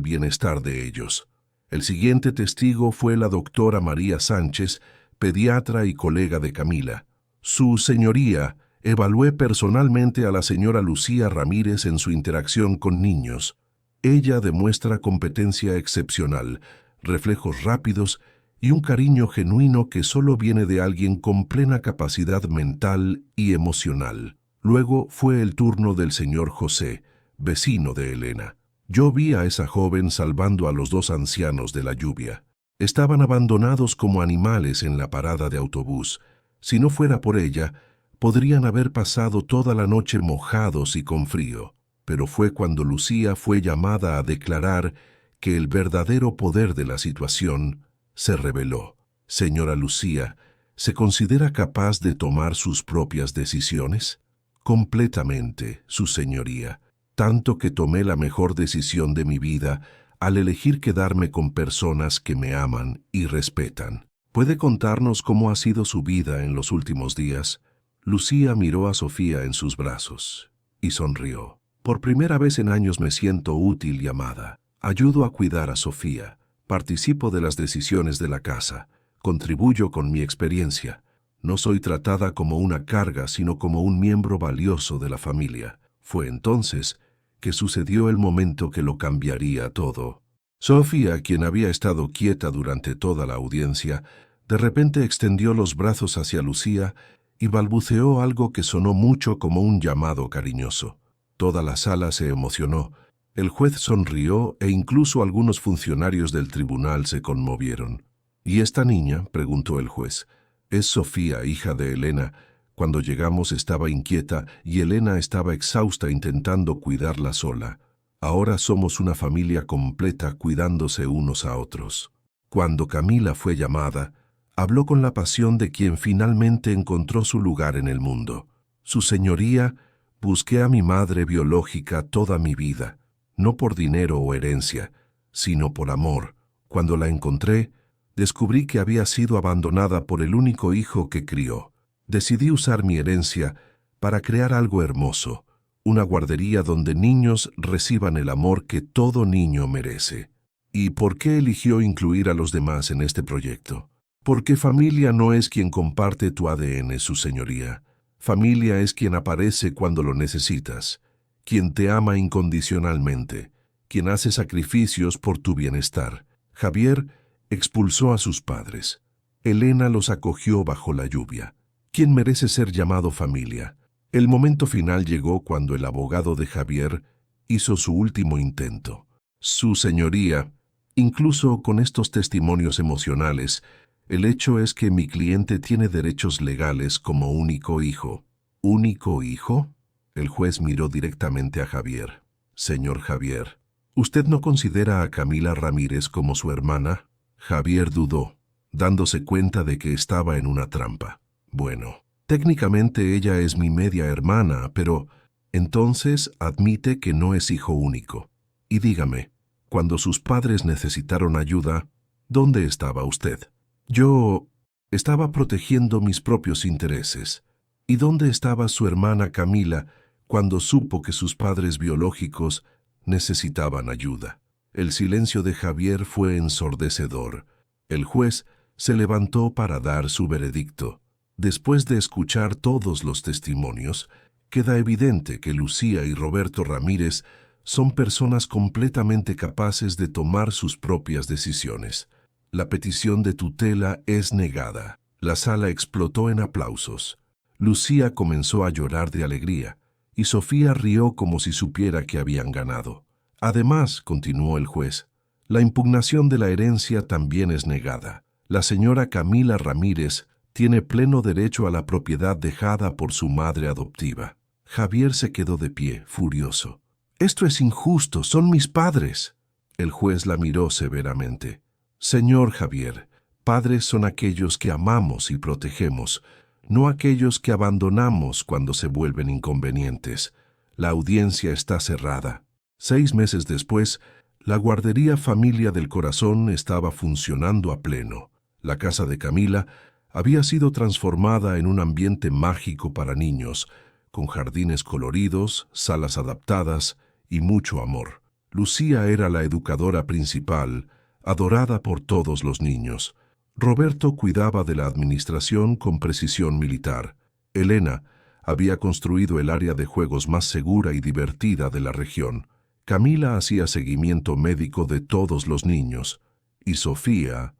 bienestar de ellos. El siguiente testigo fue la doctora María Sánchez, pediatra y colega de Camila. Su señoría, evalué personalmente a la señora Lucía Ramírez en su interacción con niños. Ella demuestra competencia excepcional, reflejos rápidos y un cariño genuino que solo viene de alguien con plena capacidad mental y emocional. Luego fue el turno del señor José, vecino de Elena. Yo vi a esa joven salvando a los dos ancianos de la lluvia. Estaban abandonados como animales en la parada de autobús. Si no fuera por ella, podrían haber pasado toda la noche mojados y con frío. Pero fue cuando Lucía fue llamada a declarar que el verdadero poder de la situación se reveló. Señora Lucía, ¿se considera capaz de tomar sus propias decisiones? Completamente, su señoría. Tanto que tomé la mejor decisión de mi vida al elegir quedarme con personas que me aman y respetan. ¿Puede contarnos cómo ha sido su vida en los últimos días? Lucía miró a Sofía en sus brazos y sonrió. Por primera vez en años me siento útil y amada. Ayudo a cuidar a Sofía. Participo de las decisiones de la casa. Contribuyo con mi experiencia. No soy tratada como una carga, sino como un miembro valioso de la familia. Fue entonces que sucedió el momento que lo cambiaría todo. Sofía, quien había estado quieta durante toda la audiencia, de repente extendió los brazos hacia Lucía y balbuceó algo que sonó mucho como un llamado cariñoso. Toda la sala se emocionó. El juez sonrió e incluso algunos funcionarios del tribunal se conmovieron. ¿Y esta niña?, preguntó el juez. Es Sofía, hija de Elena. Cuando llegamos estaba inquieta y Elena estaba exhausta intentando cuidarla sola. Ahora somos una familia completa cuidándose unos a otros. Cuando Camila fue llamada, habló con la pasión de quien finalmente encontró su lugar en el mundo. Su señoría, busqué a mi madre biológica toda mi vida, no por dinero o herencia, sino por amor. Cuando la encontré, descubrí que había sido abandonada por el único hijo que crió. Decidí usar mi herencia para crear algo hermoso, una guardería donde niños reciban el amor que todo niño merece. ¿Y por qué eligió incluir a los demás en este proyecto? Porque familia no es quien comparte tu ADN, su señoría. Familia es quien aparece cuando lo necesitas, quien te ama incondicionalmente, quien hace sacrificios por tu bienestar. Javier expulsó a sus padres. Elena los acogió bajo la lluvia. ¿Quién merece ser llamado familia? El momento final llegó cuando el abogado de Javier hizo su último intento. Su señoría, incluso con estos testimonios emocionales, el hecho es que mi cliente tiene derechos legales como único hijo. ¿Único hijo? El juez miró directamente a Javier. Señor Javier, ¿usted no considera a Camila Ramírez como su hermana? Javier dudó, dándose cuenta de que estaba en una trampa. Bueno, técnicamente ella es mi media hermana, pero entonces admite que no es hijo único. Y dígame, cuando sus padres necesitaron ayuda, ¿dónde estaba usted? Yo estaba protegiendo mis propios intereses. ¿Y dónde estaba su hermana Camila cuando supo que sus padres biológicos necesitaban ayuda? El silencio de Javier fue ensordecedor. El juez se levantó para dar su veredicto. Después de escuchar todos los testimonios, queda evidente que Lucía y Roberto Ramírez son personas completamente capaces de tomar sus propias decisiones. La petición de tutela es negada. La sala explotó en aplausos. Lucía comenzó a llorar de alegría, y Sofía rió como si supiera que habían ganado. Además, continuó el juez, la impugnación de la herencia también es negada. La señora Camila Ramírez tiene pleno derecho a la propiedad dejada por su madre adoptiva. Javier se quedó de pie, furioso. «Esto es injusto, son mis padres». El juez la miró severamente. «Señor Javier, padres son aquellos que amamos y protegemos, no aquellos que abandonamos cuando se vuelven inconvenientes. La audiencia está cerrada». 6 meses después, la guardería Familia del Corazón estaba funcionando a pleno. La casa de Camila había sido transformada en un ambiente mágico para niños, con jardines coloridos, salas adaptadas y mucho amor. Lucía era la educadora principal, adorada por todos los niños. Roberto cuidaba de la administración con precisión militar. Elena había construido el área de juegos más segura y divertida de la región. Camila hacía seguimiento médico de todos los niños. Y Sofía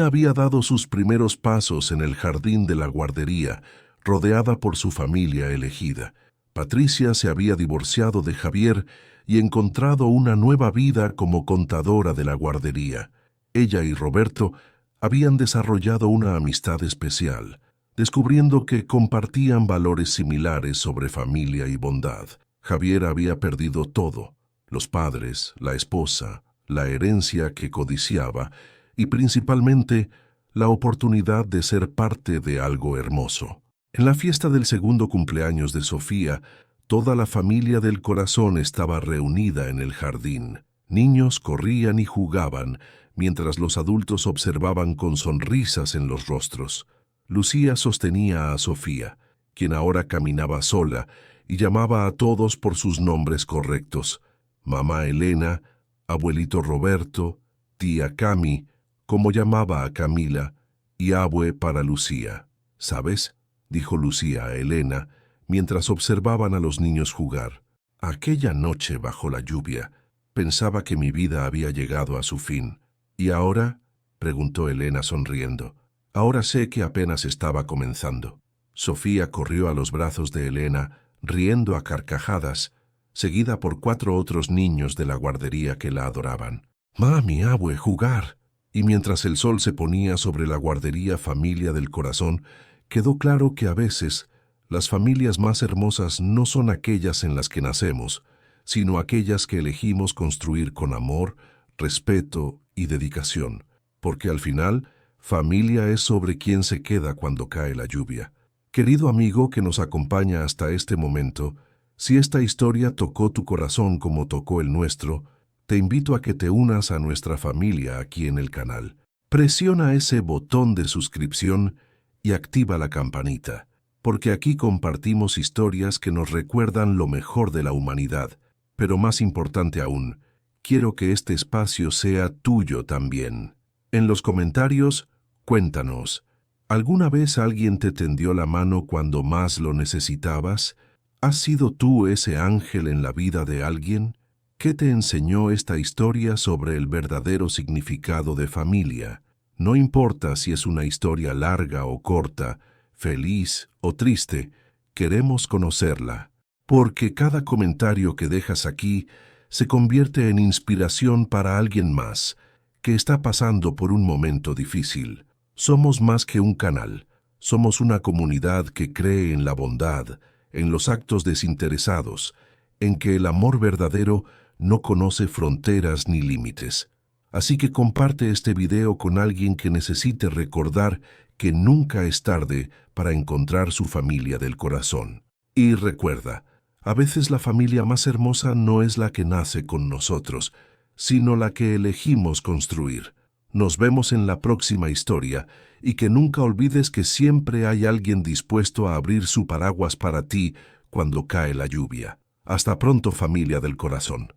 había dado sus primeros pasos en el jardín de la guardería, rodeada por su familia elegida. Patricia se había divorciado de Javier y encontrado una nueva vida como contadora de la guardería. Ella y Roberto habían desarrollado una amistad especial, descubriendo que compartían valores similares sobre familia y bondad. Javier había perdido todo: los padres, la esposa, la herencia que codiciaba y principalmente la oportunidad de ser parte de algo hermoso. En la fiesta del segundo cumpleaños de Sofía, toda la familia del corazón estaba reunida en el jardín. Niños corrían y jugaban, mientras los adultos observaban con sonrisas en los rostros. Lucía sostenía a Sofía, quien ahora caminaba sola y llamaba a todos por sus nombres correctos: mamá Elena, abuelito Roberto, tía Cami, como llamaba a Camila, y abue para Lucía. ¿Sabes?, dijo Lucía a Elena, mientras observaban a los niños jugar. Aquella noche bajo la lluvia, pensaba que mi vida había llegado a su fin. ¿Y ahora?, preguntó Elena sonriendo. Ahora sé que apenas estaba comenzando. Sofía corrió a los brazos de Elena, riendo a carcajadas, seguida por 4 otros niños de la guardería que la adoraban. «Mami, abue, jugar». Y mientras el sol se ponía sobre la guardería Familia del Corazón, quedó claro que a veces las familias más hermosas no son aquellas en las que nacemos, sino aquellas que elegimos construir con amor, respeto y dedicación. Porque al final, familia es sobre quien se queda cuando cae la lluvia. Querido amigo que nos acompaña hasta este momento, si esta historia tocó tu corazón como tocó el nuestro, te invito a que te unas a nuestra familia aquí en el canal. Presiona ese botón de suscripción y activa la campanita, porque aquí compartimos historias que nos recuerdan lo mejor de la humanidad. Pero más importante aún, quiero que este espacio sea tuyo también. En los comentarios, cuéntanos, ¿alguna vez alguien te tendió la mano cuando más lo necesitabas? ¿Has sido tú ese ángel en la vida de alguien? ¿Qué te enseñó esta historia sobre el verdadero significado de familia? No importa si es una historia larga o corta, feliz o triste, queremos conocerla, porque cada comentario que dejas aquí se convierte en inspiración para alguien más que está pasando por un momento difícil. Somos más que un canal, somos una comunidad que cree en la bondad, en los actos desinteresados, en que el amor verdadero no conoce fronteras ni límites. Así que comparte este video con alguien que necesite recordar que nunca es tarde para encontrar su familia del corazón. Y recuerda, a veces la familia más hermosa no es la que nace con nosotros, sino la que elegimos construir. Nos vemos en la próxima historia y que nunca olvides que siempre hay alguien dispuesto a abrir su paraguas para ti cuando cae la lluvia. Hasta pronto, familia del corazón.